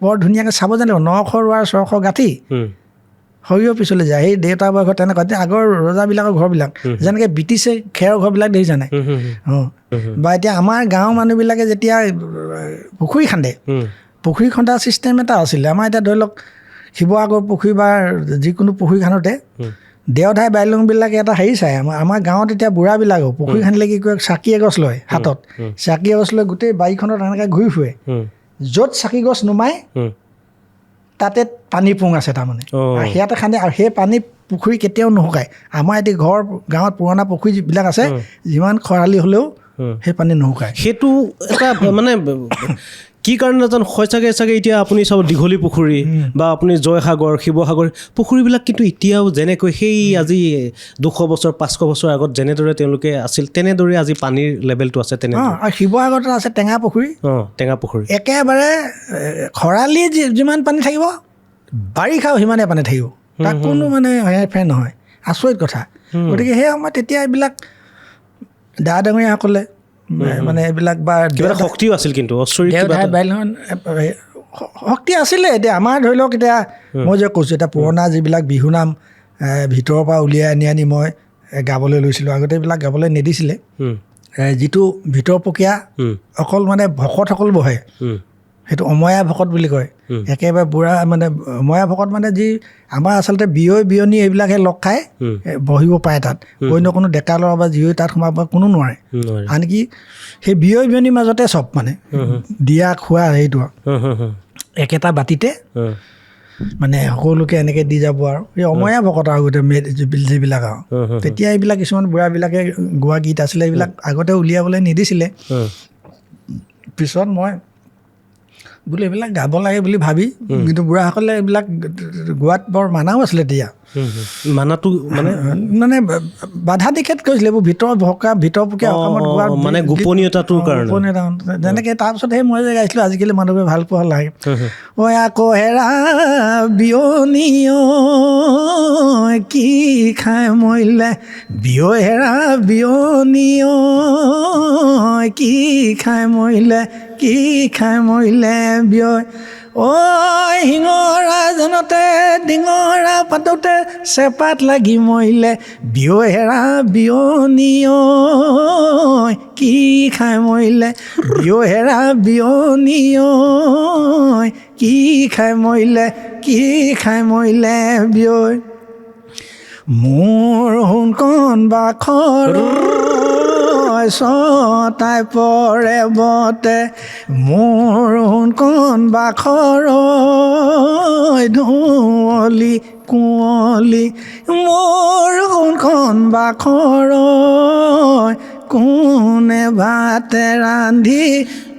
বৰ ধুনীয়াকৈ চাব জানিব। 900 ৰোৱাৰ 600 গাঁঠি সৰিয়হ পিছলি যায়। সেই দেউতা বা ঘৰ তেনেকুৱা আগৰ ৰজাবিলাকৰ ঘৰবিলাক যেনেকৈ ব্ৰিটিছে খেৰৰ ঘৰবিলাক দেখিছা নাই? বা এতিয়া আমাৰ গাঁৱৰ মানুহবিলাকে যেতিয়া পুখুৰী খান্দে, পুখুৰী খন্দা ছিষ্টেম এটা আছিলে আমাৰ। এতিয়া ধৰি লওক শিৱসাগৰ পুখুৰী বা যিকোনো পুখুৰী খান্দোতে দেওধাই বাইলংবিলাকে এটা হেৰি চায়। আমাৰ গাঁৱত এতিয়া বুঢ়াবিলাকেও পুখুৰী খান্দিলে কি কয়, চাকি এগছ লয় হাতত, চাকি এগছ লৈ গোটেই বাৰীখনত এনেকৈ ঘূৰি ফুৰে। য'ত চাকি গছ নুমায় তাতে পানী পোং আছে তাৰমানে, সেয়াতে খান্দে। আৰু সেই পানী পুখুৰী কেতিয়াও নুশুকায়। আমাৰ এতিয়া গাঁৱত পুৰণা পুখুৰী যিবিলাক আছে, যিমান খৰালি হ'লেও সেই পানী নুশুকায়। সেইটো এটা মানে কি কাৰণে নাজানো, হয় চাগে এতিয়া আপুনি চাব দীঘলী পুখুৰী বা আপুনি জয়সাগৰ, শিৱসাগৰ পুখুৰীবিলাক কিন্তু এতিয়াও যেনেকৈ সেই আজি 200 বছৰ 500 বছৰ আগত যেনেদৰে তেওঁলোকে আছিল তেনেদৰে আজি পানীৰ লেভেলটো আছে তেনেদৰে। আৰু শিৱসাগৰত আছে টেঙা পুখুৰী। টেঙা পুখুৰী একেবাৰে খৰালি যিমান পানী থাকিব বাৰিষাও সিমানে পানী থাকিব, তাক কোনো মানে হেৰফেৰ নহয়। আচৰিত কথা। গতিকে সেই সময়ত তেতিয়া এইবিলাক ডা ডাঙৰীয়াসকলে মানে এইবিলাক বা শক্তিও আছিল, কিন্তু শক্তি আছিলে। এতিয়া আমাৰ ধৰি লওক, এতিয়া মই যে কৈছোঁ, এতিয়া পুৰণা যিবিলাক বিহুনাম ভিতৰৰ পৰা উলিয়াই আনি মই গাবলৈ লৈছিলোঁ। আগতে এইবিলাক গাবলৈ নিদিছিলে। যিটো ভিতৰ প্ৰক্ৰিয়া অকল মানে ভকতসকল বহে, সেইটো অময়া ভকত বুলি কয়। একেবাৰে বুঢ়া মানে অময়া ভকত মানে যি আমাৰ আচলতে বিয়নী এইবিলাকহে লগ খাই বহিব পাৰে তাত। অন্য কোনো ডেকা ল'ৰা বা জীয়ৰী তাত সোমাব কোনো নোৱাৰে। আনকি সেই বিয়নীৰ মাজতে চব মানে দিয়া খোৱা হেৰিটো একেটা বাতিতে মানে সকলোকে এনেকৈ দি যাব। আৰু এই অময়া ভকত আৰু গোটেই যিবিলাক আৰু তেতিয়া এইবিলাক কিছুমান বুঢ়াবিলাকে গোৱা গীত আছিলে, এইবিলাক আগতে উলিয়াবলৈ নিদিছিলে। পিছত মই বোলো এইবিলাক গাব লাগে বুলি ভাবি, কিন্তু বুঢ়াসকলে এইবিলাক গোৱাত বৰ মানাও আছিলে তেতিয়া। মানাটো মানে বাধা নিষেধ কৰিছিলে, এইবোৰ ভিতৰ প্ৰক্ৰিয়া অসমত গোৱাৰ মানে গোপনীয়তাটোৰ কাৰণে। যেনেকৈ তাৰপিছত সেই মই যে গাইছিলোঁ, আজিকালি মানুহে ভাল পোৱা লাগে। আকৌ হেৰা বিয়নী কি খাই মৰিলে, হেৰা বিয়নী কি খাই মৰিলে, কি খাই মৰিলে বিয়। শিঙৰা জনতে ডিঙৰা পাততে চেপাত লাগি মৰিলে, হেৰা বিয়নী কি খাই মৰিলে, হেৰা বিয়নী কি খাই মৰিলে, কি খাই মৰিলে বিয়। মোৰ সোণকণ বাখৰ ছটাই পৰে বতে, মোৰ সোণকণ বাখৰ ধুঁৱলি কুঁৱলি, মোৰ সোণকণ বাখৰ কোনে ভাতে ৰান্ধি,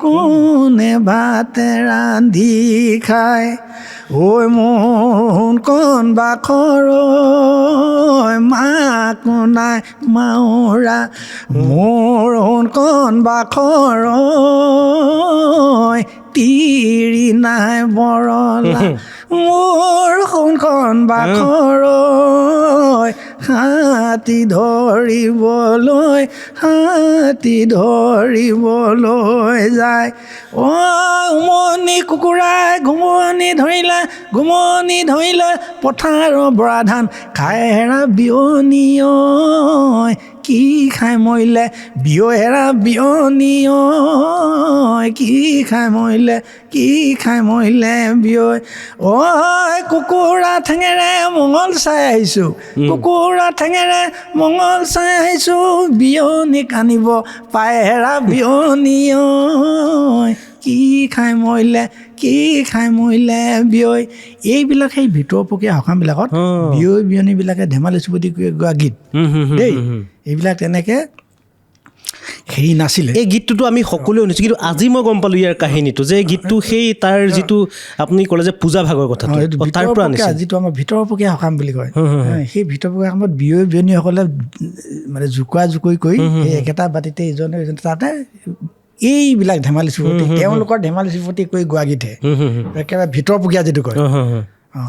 কোনে ভাতে ৰান্ধি খায়। মোৰ সোণকণ বাখৰ মাকো নাই মাউৰা, মোৰ সোণকণ বাখৰ তিৰি নাই বৰলা, মোৰ সোণকণ বাখৰ হাতী ধৰিবলৈ, হাতী ধৰিবলৈ যায়। উমনি কুকুৰাই ঘুমনি ধৰিলে, পথাৰৰ বৰা ধান খাই হেৰা বিয়নী কি খাই মৰিলে, হেৰা বিয়নী কি খাই মৰিলে, কি খাই মৰিলে বিয়। কুকুৰা ঠেঙেৰে মঙল চাই আহিছোঁ, কুকুৰা ঠেঙেৰে মঙল চাই আহিছোঁ, বিয়নীক আনিব পাই হেৰা বিয়নী কি খাই মৰিলে, কি খাই মৰিলে বিয়। এইবিলাক সেই ভিতৰ প্ৰক্ৰিয়া সকামবিলাকত বিয়নীবিলাকে ধেমালি চুপতি কৰি গোৱা গীত দেই। এইবিলাক তেনেকৈ হেৰি নাছিলে। এই গীতটোতো আমি সকলোৱে শুনিছোঁ, কিন্তু আজি মই গম পালোঁ ইয়াৰ কাহিনীটো, যে গীতটো সেই তাৰ যিটো আপুনি ক'লে যে পূজা ভাগৰ কথা, তাৰ পৰা আনিছে। যিটো আমাৰ ভিতৰ প্ৰক্ৰিয়া সকাম বুলি কয়, সেই ভিতৰ প্ৰক্ৰিয়া সকামত বিয়নীসকলে মানে জোকোৱা জোকৰি কৰি সেই একেটা বাতিতে ইজনে তাতে এইবিলাক ধেমালি চুপতি, তেওঁলোকৰ ধেমালি চুপতি কৰি গোৱা গীতহে একেবাৰে ভিতৰ প্ৰক্ৰিয়া যিটো কয়।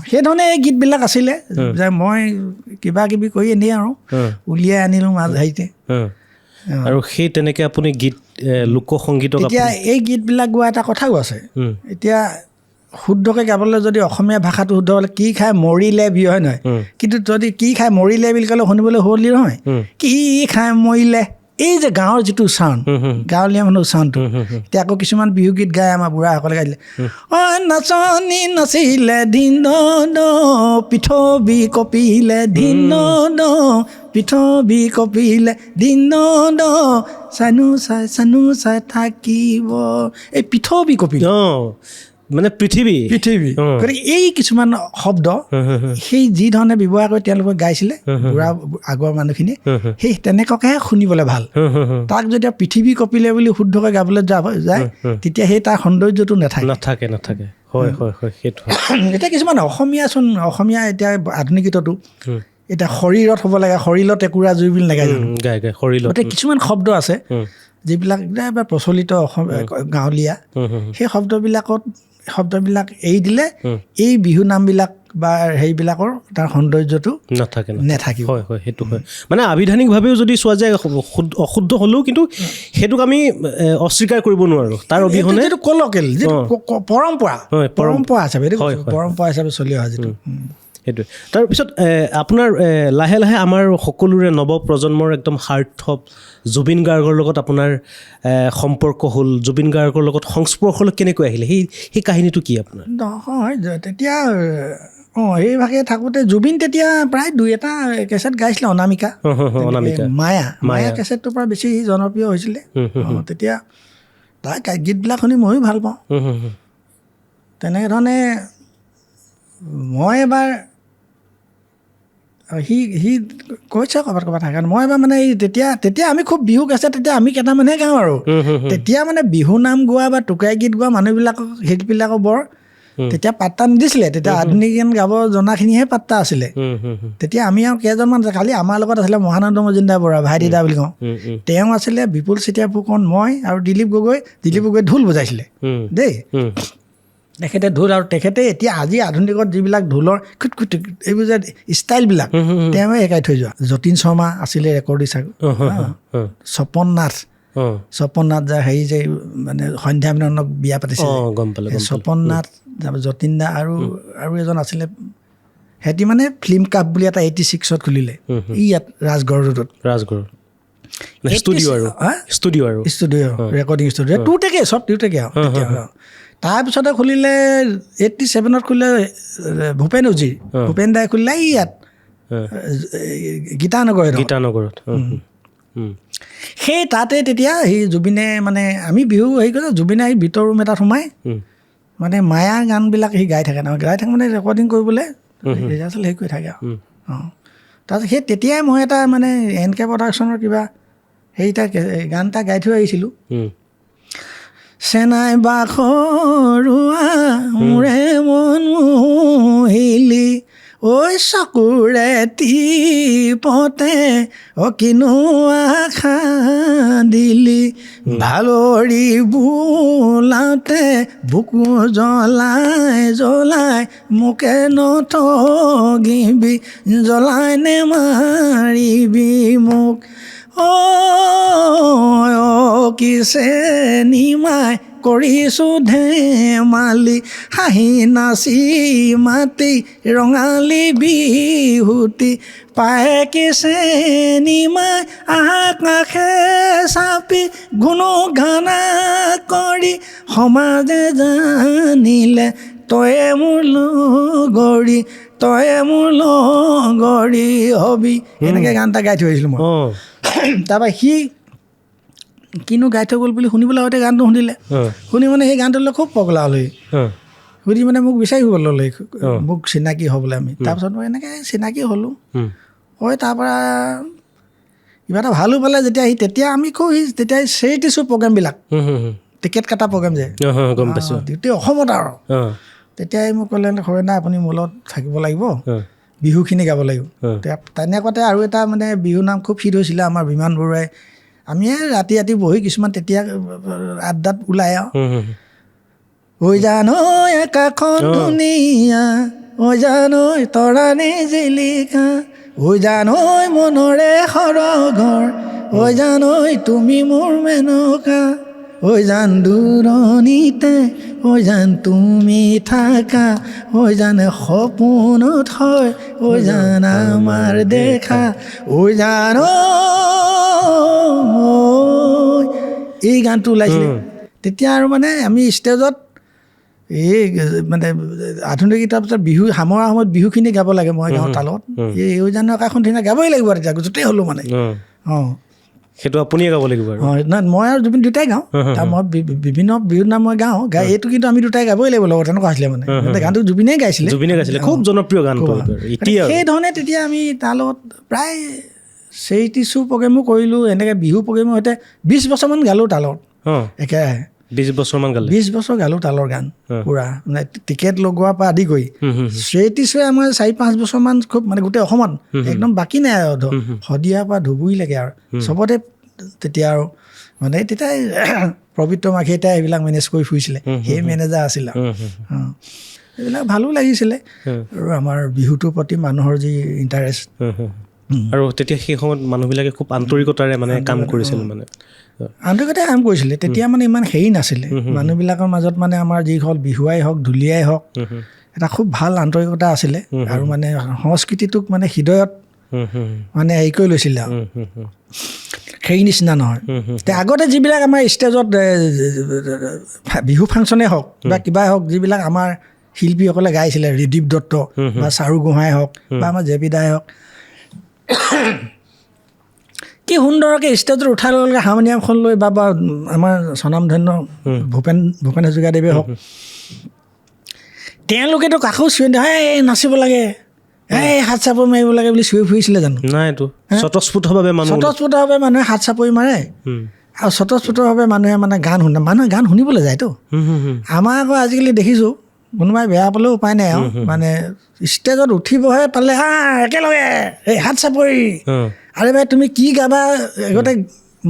সেইধৰণে এই গীতবিলাক আছিলে যে মই কিবা কিবি কৰি এনেই আৰু উলিয়াই আনিলোঁ মাজ হেৰিতে। আৰু সেই তেনেকৈ আপুনি গীত লোকসংগীতক এতিয়া এই গীতবিলাক গোৱা এটা কথাও আছে। এতিয়া শুদ্ধকৈ গাবলৈ যদি অসমীয়া ভাষাটো শুদ্ধ হ'লে কি খাই মৰিলে বিয় হয় নহয়, কিন্তু যদি কি খাই মৰিলে বুলি ক'লে শুনিবলৈ শুৱলি নহয়। কি খাই মৰিলে এই যে গাঁৱৰ যিটো চাউণ্ড, গাঁৱলীয়া মানুহৰ চাউণ্ডটো। এতিয়া আকৌ কিছুমান বিহুগীত গাই আমাৰ বুঢ়াসকলে গাই দিলে, নাচনী নাচিলে ধিন দ পৃথিৱী কপিলে ধিন দ পৃথিৱী কপিলে ধিন দ চানু চাই থাকিব, এই পৃথিৱী কপিলে মানে পৃথিৱী গতিকে এই কিছুমান শব্দ সেই যি ধৰণে ব্যৱহাৰ কৰি তেওঁলোকে গাইছিলে বুঢ়া আগৰ মানুহখিনিয়ে, সেই তেনেকুৱাকৈহে শুনিবলৈ ভাল। তাক যেতিয়া পৃথিৱী কপিলে বুলি শুদ্ধকৈ গাবলৈ যায় তেতিয়া সেই তাৰ সৌন্দৰ্যটো নাথাকে। হয় সেইটো। এতিয়া কিছুমান অসমীয়া এতিয়া আধুনিক গীততো এতিয়া শৰীৰত হ'ব লাগে, শৰীৰত একুৰা জুই বুলি নাগায় জানো, গতিকে কিছুমান শব্দ আছে যিবিলাক একেবাৰে প্ৰচলিত গাঁৱলীয়া, সেই শব্দবিলাক এৰি দিলে এই বিহু নামবিলাক বা হেৰিবিলাকৰ তাৰ সৌন্দৰ্যটো নাথাকিব। হয় সেইটো হয়। মানে আবিধানিকভাৱেও যদি চোৱা যায় অশুদ্ধ হ'লেও কিন্তু সেইটোক আমি অস্বীকাৰ কৰিব নোৱাৰোঁ। তাৰ অবিহনে যিটো কলকেল যিটো পৰম্পৰা হিচাপে চলি অহা যিটো সেইটোৱে। তাৰপিছত আপোনাৰ লাহে লাহে আমাৰ সকলোৰে নৱপ্ৰজন্মৰ একদম সাৰ্থক জুবিন গাৰ্গৰ লগত আপোনাৰ সম্পৰ্ক হ'ল, জুবিন গাৰ্গৰ লগত সংস্পৰ্শলৈ কেনেকৈ আহিলে সেই কাহিনীটো কি আপোনাৰ? নহয় তেতিয়া এই ভাগে থাকোঁতে জুবিন তেতিয়া প্ৰায় 2-এটা কেছেট গাইছিলে, অনামিকা মায়া কেছেটটোৰ পৰা বেছি জনপ্ৰিয় হৈছিলে। তেতিয়া তাৰ গীতবিলাক শুনি ময়ো ভাল পাওঁ। তেনেকৈ ধৰণে মই এবাৰ সি কৈছে ক'ৰবাত থাকে, মই এবাৰ মানে এই তেতিয়া আমি খুব বিহু গাইছে, তেতিয়া আমি কেইটামানহে গাওঁ আৰু তেতিয়া মানে বিহু নাম গোৱা বা টোকাই গীত গোৱা মানুহবিলাকক শিল্পীবিলাকক বৰ তেতিয়া পাত্তা নিদিছিলে। তেতিয়া আধুনিক গান গাব জনাখিনিহে পাত্তা আছিলে। তেতিয়া আমি আৰু কেইজনমান খালি আমাৰ লগত আছিলে মহানন্দ মজুমদাৰ বৰা, ভাইটিদা বুলি কওঁ, তেওঁ আছিলে, বিপুল চেতিয়া ফুকন, মই আৰু দিলীপ গগৈ ঢোল বজাইছিলে দেই। তেখেতে ঢোল, আৰু তেখেতে এতিয়া আজি আধুনিকত যিবিলাক ঢোলৰ খুট এইবোৰ যে ষ্টাইলবিলাক তেওঁৱে শিকাই থৈ যোৱা। যতীন শৰ্মা আছিলে ৰেকৰ্ডিষ্ট, স্বপন নাথ যে হেৰি যে মানে সন্ধ্যা মিলনক বিয়া পাতিছিলে, স্বপন নাথ, যতীন দা আৰু এজন আছিলে। সিহঁতি মানে ফিল্ম কাপ বুলি এটা 86ত খুলিলে ইয়াত ৰাজগড় ৰোডত, ষ্টুডিঅ' ৰেকৰ্ডিং ষ্টুডিঅ' টুটেকে আৰু তাৰপিছতে খুলিলে 87ত খুলিলে ভূপেন দাই খুলিলে ইয়াত গীতানগৰত। সেই তাতে তেতিয়া সেই জুবিনে মানে আমি বিহু হেৰি কৰিছোঁ, জুবিনে আহি ভিতৰ ৰুম এটাত সোমাই মানে মায়া গানবিলাক সি গাই থাকে মানে ৰেকৰ্ডিং কৰিবলৈ ৰিহাৰ্চেল হেৰি কৰি থাকে আৰু তাৰপিছত সেই তেতিয়াই মই এটা মানে NK প্ৰডাকশ্যনৰ কিবা হেৰিটা গান এটা গাই থৈ আহিছিলোঁ, চেনাই বাখৰুৱা মোৰে মন মোহিলি ঐ চকুৰে টিপতে কিনো আশা দিলি, ভালৰি বোলাওতে বুকু জ্বলাই মোকে নথগিবি, জ্বলাই নেমাৰিবি মোক, কিছে নিমাই কৰিছোঁ ধেমালি, হাঁহি নাচি মাতি ৰঙালী বিহুতি, পায় কিছে নিমাই আকাশে চাপি, গুণগান কৰি সমাজে জানিলে, তয়ে মোৰ লগৰী হবি। এনেকৈ গান এটা গাই থৈ আহিছিলোঁ মই। তাৰপৰা সি কিনো গাই থৈ গ'ল বুলি শুনিবলৈ হওঁতে গানটো শুনিলে, শুনি মানে সেই গানটোলৈ খুব পগলা হ'লে, সুধি মানে মোক বিচাৰি গ'ল ল'লে, মোক চিনাকি হ'বলৈ আমি। তাৰপিছত মই এনেকৈ চিনাকি হ'লোঁ, হয় তাৰপৰা কিবা এটা ভালো পালে যেতিয়া তেতিয়া আমি তেতিয়া চেৰিটিছো প্ৰগ্ৰেমবিলাক, টিকেট কটা প্ৰগ্ৰেম যে গোটেই অসমত আৰু তেতিয়াই মোক ক'লে, হয় আপুনি মোৰ লগত থাকিব লাগিব, বিহুখিনি গাব লাগিব। তেনেকুৱাতে আৰু এটা মানে বিহু নাম খুব হিট হৈছিলে আমাৰ বিমান বৰুৱাই, আমি ৰাতি বহি কিছুমান তেতিয়া আড্ডাত ওলাই আৰু হৈ জানো আকাশখন ধুনীয়া ঐ জানৈ তৰাণী জিলিকা ঐ জানৈ মনৰে সৰগৰ ঐ জানৈ তুমি মোৰ মেনকা ঐ জান দূৰণিতে ঐ জান তুমি থাকা ঐ জান সপোনত হয় ঐ জান আমাৰ দেখা ঐ জান এই গানটো ওলাইছিলে তেতিয়া আৰু মানে আমি ষ্টেজত এই মানে আধুনিকতাৰ পিছত বিহু সামৰা সময়ত বিহুখিনি গাব লাগে মই গাঁও তালত এই জানো আকাশখন ধুনীয়া গাবই লাগিব তেতিয়া য'তেই হ'লোঁ মানে অঁ সেইটো আপুনিয়ে গাব লাগিব আৰু অঁ নাই মই আৰু জুবিন দুটাই গাওঁ তাৰ মই বিভিন্ন বিহুৰ নাম মই গাওঁ গাই এইটো কিন্তু আমি দুটাই গাবই লাগিব লগত তেনেকুৱা হৈছিলে মানে গানটো জুবিনেই গাইছিলে খুব জনপ্ৰিয় গানটো এতিয়া সেইধৰণে তেতিয়া আমি তাৰ লগত প্ৰায় 33 প্ৰগ্ৰেমো কৰিলোঁ এনেকৈ বিহু প্ৰগ্ৰেমৰ সৈতে 20 বছৰমান গালোঁ তাৰ লগত একেৰাহে 20 বছৰমান গালে 20 বছৰ গালোঁ তালৰ গান পুৰা মানে টিকেট লগোৱাৰ পৰা আদি কৰি 33 আমাৰ 4-5 বছৰমান খুব মানে গোটেই অসমত একদম বাকী নাই আৰু শদিয়াৰ পৰা ধুবুৰীলৈকে আৰু চবতে তেতিয়া আৰু মানে তেতিয়া পবিত্ৰ মাখিয়ে এইবিলাক মেনেজ কৰি ফুৰিছিলে সেই মেনেজাৰ আছিলে এইবিলাক ভালো লাগিছিলে আৰু আমাৰ বিহুটোৰ প্ৰতি মানুহৰ যি ইণ্টাৰেষ্ট আৰু তেতিয়া সেই সময়ত মানুহবিলাকে খুব আন্তৰিকতাৰে মানে কাম কৰিছিল মানে আন্তৰিকতাই কাম কৰিছিলে তেতিয়া মানে ইমান হেৰি নাছিলে মানুহবিলাকৰ মাজত মানে আমাৰ যি হ'ল বিহুৱাই হওক ঢুলীয়াই হওক এটা খুব ভাল আন্তৰিকতা আছিলে আৰু মানে সংস্কৃতিটোক মানে হৃদয়ত মানে হেৰি কৰি লৈছিলে আৰু সেই নিচিনা নহয় আগতে যিবিলাক আমাৰ ষ্টেজত বিহু ফাংচনেই হওক বা কিবাই হওক যিবিলাক আমাৰ শিল্পীসকলে গাইছিলে ৰিদীপ দত্ত বা চাৰু গোহাঁই হওক বা আমাৰ জে পি দাই হওক কি সুন্দৰকৈ ষ্টেজত উঠাই ল'লে হাৰমনিয়ামখন লৈ বা আমাৰ স্বনামধন্য ভূপেন হাজৰিকাদেৱে হওক তেওঁলোকেতো কাকো চিঞৰি এই নাচিব লাগে এই হাত চাপৰি মাৰিব লাগে বুলি চিঞৰি ফুৰিছিলে জানো নাই এইটো স্বতঃস্ফূৰ্তভাৱে মানুহে হাত চাপৰি মাৰে আৰু স্বতঃস্ফূৰ্তভাৱে মানুহে মানে মানুহে গান শুনিবলৈ যায়তো আমাৰ আকৌ আজিকালি দেখিছোঁ কোনোবাই বেয়া পালেও উপায় নাই আৰু মানে ষ্টেজত উঠিবহে পালে একেলগে এই হাত চাপৰি আৰে ভাই তুমি কি গাবা আগতে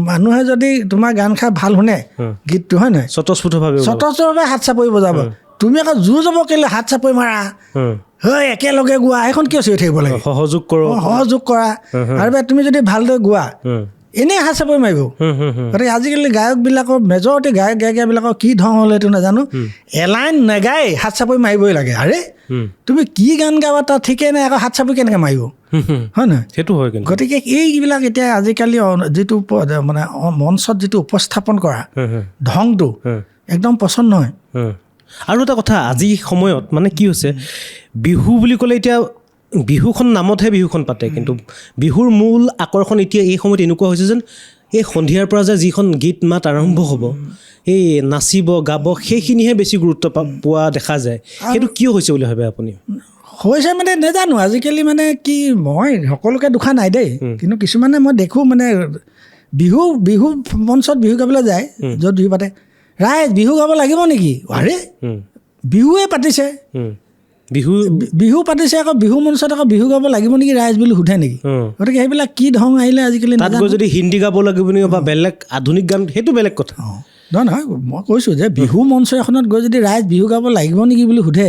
মানুহে যদি তোমাৰ গান খাই ভাল শুনে গীতটো হয় নহয় স্বতঃস্ফূৰ্তভাৱে হাত চাপৰি বজাব তুমি আকৌ জোৰ যাব কেলে হাত চাপৰি মাৰা একেলগে গোৱা সেইখন কিয় চিঞৰি থাকিব লাগে সহযোগ কৰা আৰু ভাই তুমি যদি ভালদৰে গোৱা এনেই হাত চাপৰি মাৰিব গতিকে আজিকালি গায়কবিলাকৰ মেজৰিটি গায়কবিলাকৰ কি ধং হ'ল সেইটো নাজানো এলাইন নেগাই হাত চাপৰি মাৰিবই লাগে আৰে তুমি কি গান গাবা তাত ঠিকেই নাই আকৌ হাত চাপৰি কেনেকৈ মাৰিব হয় নহয় সেইটো হয় গতিকে এইবিলাক এতিয়া আজিকালি যিটো মানে মঞ্চত যিটো উপস্থাপন কৰা ধংটো একদম পচন্দ নহয় আৰু এটা কথা আজি সময়ত মানে কি হৈছে বিহু বুলি ক'লে এতিয়া বিহুখন নামতহে বিহুখন পাতে কিন্তু বিহুৰ মূল আকৰ্ষণ এতিয়া এই সময়ত এনেকুৱা হৈছে যেন এই সন্ধিয়াৰ পৰা যে যিখন গীত মাত আৰম্ভ হ'ব এই নাচিব গাব সেইখিনিহে বেছি গুৰুত্ব পোৱা দেখা যায় সেইটো কিয় হৈছে বুলি ভাবে আপুনি হৈছে মানে নাজানো আজিকালি মানে কি মই সকলোকে দুখা নাই দেই কিন্তু কিছুমানে মই দেখোঁ মানে বিহু মঞ্চত বিহু গাবলৈ যায় য'ত বিহু পাতে ৰাইজ বিহু গাব লাগিব নেকি আৰে বিহুৱে পাতিছে বিহু পাতিছে আকৌ বিহু মঞ্চত আকৌ বিহু গাব লাগিব নেকি ৰাইজ বুলি সোধে নেকি গতিকে সেইবিলাক কি ধং আহিলে আজিকালি যদি হিন্দী গাব লাগিব নেকি বা বেলেগ আধুনিক গান সেইটো বেলেগ কথা নহয় মই কৈছোঁ যে বিহু মঞ্চ এখনত গৈ যদি ৰাইজ বিহু গাব লাগিব নেকি বুলি সোধে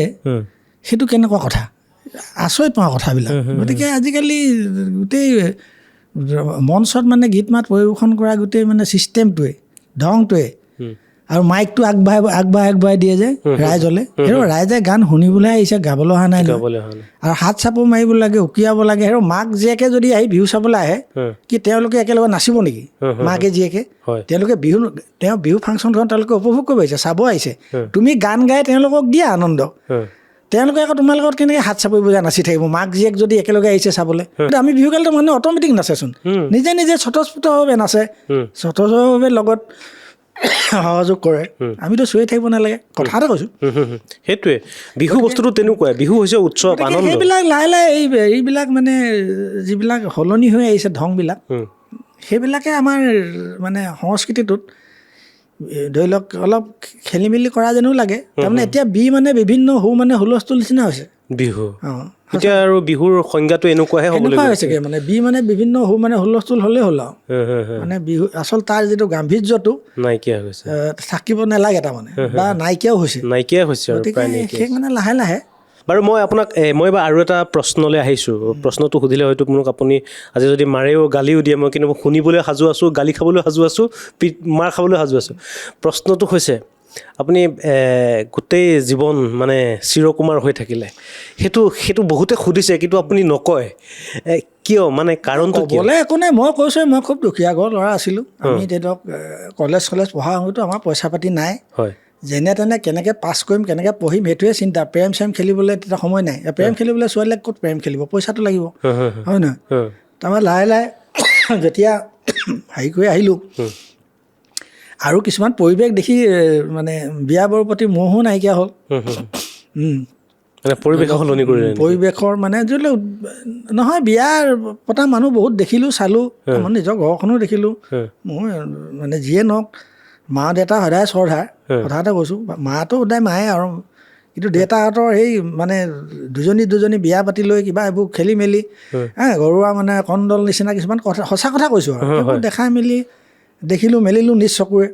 সেইটো কেনেকুৱা কথা আচৰিত পাওঁ কথাবিলাক গতিকে আজিকালি গোটেই মঞ্চত মানে গীত মাত পৰিৱেশন কৰা গোটেই মানে ছিষ্টেমটোৱে ধংটোৱে আৰু মাইকটো আগবঢ়াই দিয়ে যে ৰাইজলৈ সেইটো ৰাইজে গান শুনিবলৈ আহিছে গাবলৈ অহা নাই আৰু হাত চাপৰ মাৰিব লাগে উকিয়াব লাগে আৰু মাক জীয়েকে যদি আহি বিহু চাবলৈ আহে কি তেওঁলোকে একেলগে নাচিব নেকি মাকে জীয়েকে তেওঁলোকে বিহু ফাংচনখন তেওঁলোকে উপভোগ কৰিব আহিছে চাব আহিছে তুমি গান গাই তেওঁলোকক দিয়া আনন্দ তেওঁলোকে আকৌ তোমাৰ লগত কেনেকৈ হাত চাপৰি বজাই নাচি থাকিব মাক জীয়েক যদি একেলগে আহিছে চাবলৈ আমি বিহু গালে মানুহে অট'মেটিক নাচেচোন নিজে স্বতঃস্ফূৰ্তভাৱে নাচে স্বতঃস্ফূৰ্তভাৱে লগত সহযোগ কৰে আমিতো চুই থাকিব নালাগে কথা এটা কৈছোঁ সেইটোৱে বিহু বস্তুটো তেনেকুৱাই বিহু হৈছে উৎসৱ আনন্দ সেইবিলাক লাহে লাহে এইবিলাক মানে যিবিলাক সলনি হৈ আহিছে ধংবিলাক সেইবিলাকে আমাৰ মানে সংস্কৃতিটোত ধৰি লওক অলপ খেলি মেলি কৰা যেনো লাগে তাৰমানে এতিয়া মানে বিভিন্ন মানে হুলস্থুল নিচিনা হৈছে বিহু এতিয়া আৰু বিহুৰ সংজ্ঞাটো এনেকুৱাহে হ'বলৈ হৈছেগৈ মানে মানে বিভিন্ন মানে হুলস্থুল হ'লেই হ'ল আৰু মানে বিহু আচল তাৰ যিটো গাম্ভীৰ্যটো নাইকিয়া হৈছে থাকিব নালাগে তাৰমানে বা নাইকিয়াও হৈছে গতিকে সেই মানে লাহে লাহে বাৰু মই আপোনাক মই এবাৰ আৰু এটা প্ৰশ্নলৈ আহিছোঁ। প্ৰশ্নটো সুধিলে হয়তো মোক আপুনি আজি যদি মাৰেও গালিও দিয়ে, মই কিন্তু শুনিবলৈ সাজু আছোঁ, গালি খাবলৈ সাজু আছোঁ, মাৰ খাবলৈ সাজু আছোঁ। প্ৰশ্নটো হৈছে আপুনি গোটেই জীৱন মানে চিৰকুমাৰ হৈ থাকিলে, সেইটো বহুতে সুধিছে কিন্তু আপুনি নকয় কিয়, মানে কাৰণটো কি? ক'বলৈ একো নাই, মই কৈছোঁ মই খুব দুখীয়া ঘৰৰ ল'ৰা আছিলোঁ। আমি ধৰক কলেজ পঢ়া সময়তো আমাৰ পইচা পাতি নাই। হয়, যেনে তেনে কেনেকৈ পাছ কৰিম, কেনেকৈ পঢ়িম, সেইটোৱে চিন্তা। প্ৰেম চেম খেলিবলৈ তেতিয়া সময় নাই। প্ৰেম খেলিবলৈ ছোৱালীক ক'ত প্ৰেম খেলিব, পইচাটো লাগিব, হয় নহয়? তাৰপৰা লাহে লাহে যেতিয়া হেৰি কৰি আহিলোঁ, আৰু কিছুমান পৰিৱেশ দেখি মানে বিয়াবোৰৰ প্ৰতি মোহো নাইকিয়া হ'ল। পৰিৱেশ সলনি কৰিলে? পৰিৱেশৰ মানে ধৰি লওক নহয়, বিয়াৰ পতা মানুহ বহুত দেখিলোঁ, চালোঁ, আমাৰ নিজৰ ঘৰখনো দেখিলোঁ। মোৰ মানে যিয়ে নহওক, মা দেউতা সদায় শ্ৰদ্ধা, কথা এটা কৈছোঁ, মাটো সদায় মায়ে আৰু, কিন্তু দেউতাহঁতৰ সেই মানে দুজনী বিয়া পাতি লৈ কিবা এইবোৰ খেলি মেলি, ঘৰুৱা মানে কণ্ডল নিচিনা কিছুমান কথা, সঁচা কথা কৈছোঁ আৰু সেইবোৰ দেখাই মেলি দেখিলোঁ মেলিলোঁ নিজ চকুৰে।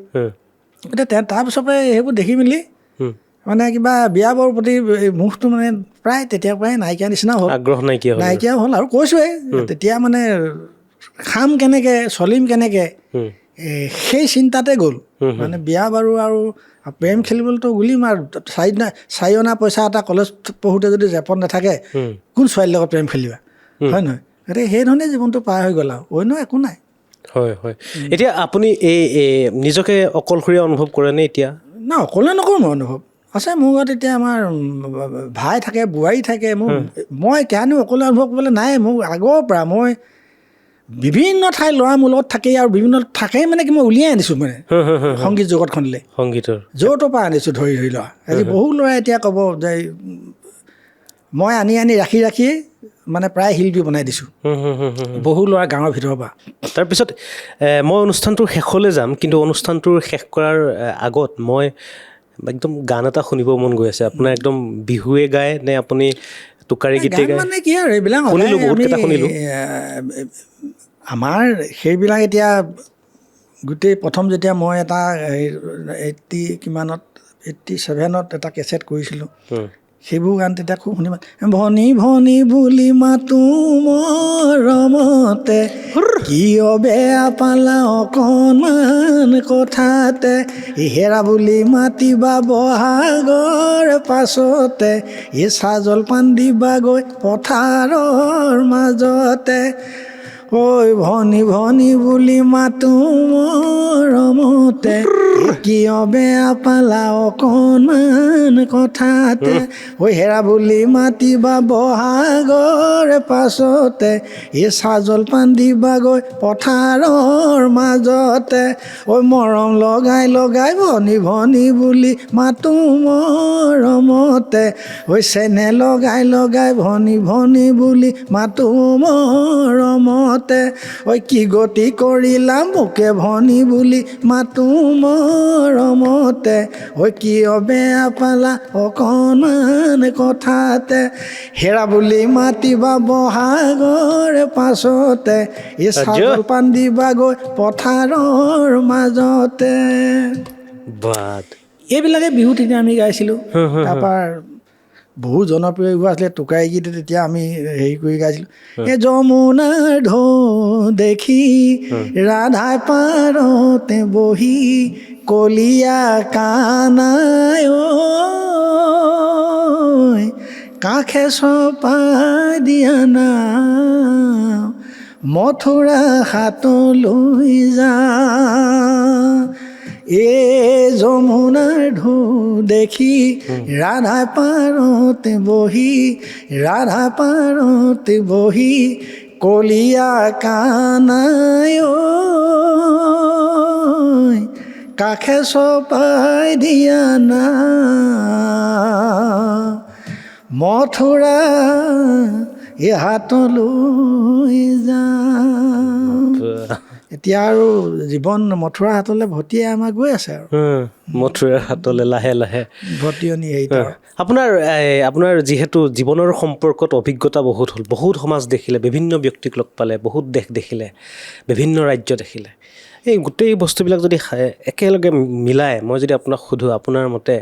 এতিয়া তাৰপিছৰ পৰাই সেইবোৰ দেখি মেলি মানে কিবা বিয়াবোৰৰ প্ৰতি মুখটো মানে প্ৰায় তেতিয়াৰ পৰাই নাইকিয়া নিচিনা হ'ল, আগ্ৰহ নাইকিয়া হ'ল। আৰু কৈছোঁৱেই তেতিয়া মানে খাম কেনেকৈ, চলিম কেনেকৈ, সেই চিন্তাতে গ'ল। মানে বিয়া বাৰু আৰু প্ৰেম খেলিবলৈতো গুলিম আৰু চাৰি অনা পইচা এটা কলেজ পঢ়োঁতে যদি জেপত নাথাকে, কোন ছোৱালীৰ লগত প্ৰেম খেলিবা, হয় নহয়? গতিকে সেইধৰণে জীৱনটো পাৰ হৈ গ'ল আৰু অন্য একো নাই। হয় হয়। এতিয়া আপুনি নিজকে অকলশৰীয়া অনুভৱ কৰেনে এতিয়া? না, অকলে নকৰোঁ মই অনুভৱ। আছে মোৰ ঘৰত এতিয়া আমাৰ ভাই থাকে, বোৱাৰী থাকে, মই কেতিয়ানো অকলে অনুভৱ কৰিবলৈ নাই। মোৰ আগৰ পৰা মই বিভিন্ন ঠাইৰ ল'ৰা মোৰ লগত থাকেই, আৰু বিভিন্ন থাকেই মানে কি মই উলিয়াই আনিছোঁ মানে সংগীত জগতখনলৈ, সংগীতৰ য'ৰ ত'ৰ পৰা আনিছোঁ ধৰি লোৱা। আজি বহু ল'ৰাই এতিয়া ক'ব যে মই আনি ৰাখি মানে প্ৰায় শিল্পী বনাই দিছোঁ বহু ল'ৰা গাঁৱৰ ভিতৰৰ পৰা। তাৰপিছত মই অনুষ্ঠানটোৰ শেষলৈ যাম, কিন্তু অনুষ্ঠানটোৰ শেষ কৰাৰ আগত মই একদম গান এটা শুনিব মন গৈ আছে। আপোনাৰ একদম বিহুৱে গায় নে আপুনি টোকাৰী গীতে গায়? মানে কি আৰু এইবিলাক শুনিলোঁ, বহুতকেইটা শুনিলোঁ। আমাৰ সেইবিলাক এতিয়া গোটেই প্ৰথম যেতিয়া মই এটা 87ত এটা কেছেট কৰিছিলোঁ, সেইবোৰ গান তেতিয়া খুব শুনিব। ভনী ভনী বুলি মাতো মৰমতে, কিয় বেয়া পালা অকণমান কথাতে, হেৰা বুলি মাতিবা বহাগৰ পাছতে, চাহ জলপান দিবাগৈ পথাৰৰ মাজতে, ঐ ভনী ভনী বুলি মাতো মৰমতে, কিয় বেয়া পালা অকণমান কথাতে, ঐ হেৰা বুলি মাতিবা বহাগৰ পাছতে, চাহ জলপান দিবাগৈ পথাৰৰ মাজতে, ঐ মৰম লগাই লগাই ভনী ভনী বুলি মাতো মৰমতে, ঐ চেনে লগাই লগাই ভনী ভনী বুলি মাতো মৰমতে, ঐ কি গতি কৰিলা মোকে ভনী বুলি মাতো মৰমতে, ঐ কিয় বেয়া পালা অকণমান কথাতে, হেৰা বুলি মাতিবা বহাগৰ পাছতে, চাহ জলপান দিবাগৈ পথাৰৰ মাজতে। এইবিলাকে বিহু তেতিয়া আমি গাইছিলোঁ। তাৰপৰা বহু জনপ্ৰিয় এইবোৰ আছিলে টোকাৰী গীত, তেতিয়া আমি হেৰি কৰি গাইছিলোঁ। যমুনাৰ ঢৌ দেখি ৰাধাই পাৰতে বহি, কলীয়া কানাই কাষে চপাই দিয়া নাও, মথুৰা হাতলৈ যা, যমুনাৰ ঢৌ দেখি ৰাধাই পাৰতে বহি, কলীয়া কানাই কাষে চপাই দিয়া নাও, মথুৰা হাতলৈ যা। এতিয়া আৰু জীৱন মথুৰা হাতলৈ ভটিয়াই আমাৰ গৈ আছে আৰু মথুৰাৰ হাতলৈ লাহে লাহে ভটিয়নি হেৰিত। আপোনাৰ যিহেতু জীৱনৰ সম্পৰ্কত অভিজ্ঞতা বহুত হ'ল, বহুত সমাজ দেখিলে, বিভিন্ন ব্যক্তিক লগ পালে, বহুত দেশ দেখিলে, বিভিন্ন ৰাজ্য দেখিলে, এই গোটেই বস্তুবিলাক যদি একেলগে মিলাই মই যদি আপোনাক সোধোঁ, আপোনাৰ মতে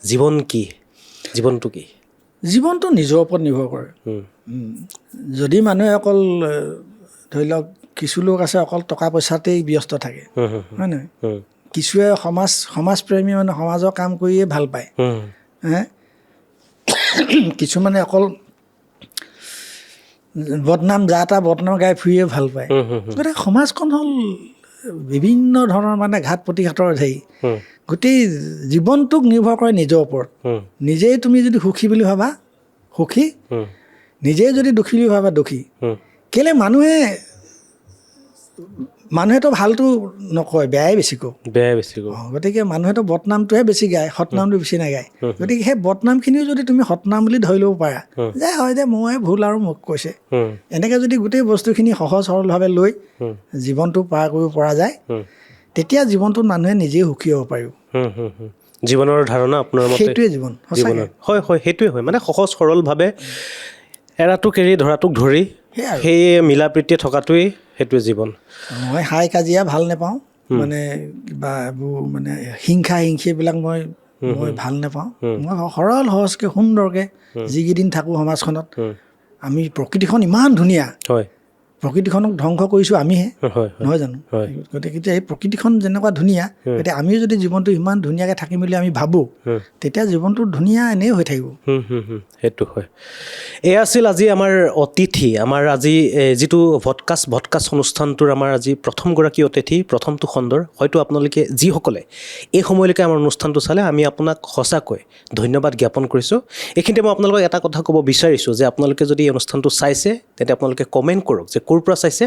জীৱন কি, জীৱনটো কি? জীৱনটো নিজৰ ওপৰত নিৰ্ভৰ কৰে। যদি মানুহে অকল ধৰি লওক কিছু লোক আছে অকল টকা পইচাতেই ব্যস্ত থাকে, হয় নহয়? কিছুৱে সমাজপ্ৰেমী মানে সমাজৰ কাম কৰিয়ে ভাল পায়, কিছুমানে অকল বদনাম বদনাম গাই ফুৰিয়ে ভাল পায়। গতিকে সমাজখন হ'ল বিভিন্ন ধৰণৰ মানে ঘাত প্ৰতিঘাতৰ হেৰি। গোটেই জীৱনটোক নিৰ্ভৰ কৰে নিজৰ ওপৰত। নিজেই তুমি যদি সুখী বুলি ভাবা সুখী, নিজেই যদি দুখী বুলি ভাবা দুখী। কেলৈ মানুহেতো ভালটো নকয়, বেয়াই বেছি কয়। গতিকে মানুহেতো বদনামটোহে বেছি গায়, সৎনামটো বেছি নাগায়। গতিকে সেই বদনামখিনিও যদি তুমি সৎনাম বুলি ধৰি ল'ব পাৰা, যে হয় যে মই ভুল আৰু মোক কৈছে, এনেকৈ যদি গোটেই বস্তুখিনি সহজ সৰলভাৱে লৈ জীৱনটো পাৰ কৰিব পৰা যায়, তেতিয়া জীৱনটোত মানুহে নিজেই সুখী হ'ব পাৰিব। জীৱনৰ ধাৰণা আপোনাৰ মতে সেইটোৱে জীৱন। হয় হয়, সেইটোৱে হয়। মানে সহজ সৰলভাৱে এৰাটোক এৰি ধৰাটোক ধৰি সেই মিলা প্ৰীতিয়ে থকাটোৱেই সেইটোৱে জীৱন। মই হাই কাজিয়া ভাল নাপাওঁ, মানে কিবা এইবোৰ মানে হিংসা এইবিলাক মই ভাল নাপাওঁ। মই সৰল সহজকৈ সুন্দৰকৈ যিকেইদিন থাকোঁ সমাজখনত, আমি প্ৰকৃতিখন ইমান ধুনীয়া, প্ৰকৃতিখনক ধ্বংস কৰিছোঁ আমিহে, নহয় জানো? গতিকে এতিয়া এই প্ৰকৃতিখন যেনেকুৱা ধুনীয়া, গতিকে আমিও যদি জীৱনটো ইমান ধুনীয়াকৈ থাকিম বুলি আমি ভাবোঁ, তেতিয়া জীৱনটো ধুনীয়া এনেই হৈ থাকিব। সেইটো হয়। এয়া আছিল আজি আমাৰ অতিথি, আমাৰ আজি যিটো ভডকাষ্ট অনুষ্ঠানটোৰ আমাৰ আজি প্ৰথমগৰাকী অতিথি, প্ৰথমটো খণ্ডৰ। হয়তো আপোনালোকে যিসকলে এই সময়লৈকে আমাৰ অনুষ্ঠানটো চালে, আমি আপোনাক সঁচাকৈ ধন্যবাদ জ্ঞাপন কৰিছোঁ। এইখিনিতে মই আপোনালোকক এটা কথা ক'ব বিচাৰিছোঁ যে আপোনালোকে যদি এই অনুষ্ঠানটো চাইছে, তেন্তে আপোনালোকে কমেণ্ট কৰক যে ক'ৰ পৰা চাইছে,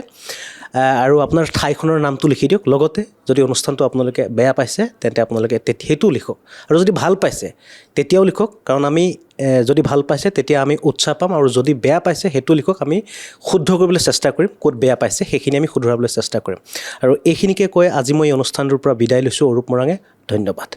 আৰু আপোনাৰ ঠাইখনৰ নামটো লিখি দিয়ক। লগতে যদি অনুষ্ঠানটো আপোনালোকে বেয়া পাইছে, তেন্তে আপোনালোকে সেইটোও লিখক, আৰু যদি ভাল পাইছে তেতিয়াও লিখক। কাৰণ আমি যদি ভাল পাইছে তেতিয়া আমি উৎসাহ পাম, আৰু যদি বেয়া পাইছে সেইটো লিখক। আমি শুদ্ধ কৰিবলৈ চেষ্টা কৰিম, ক'ত বেয়া পাইছে সেইখিনি আমি শুধৰাবলৈ চেষ্টা কৰিম। আৰু এইখিনিকে কৈ আজি মই এই অনুষ্ঠানটোৰ পৰা বিদায় লৈছোঁ। অৰূপ মৰাণে, ধন্যবাদ।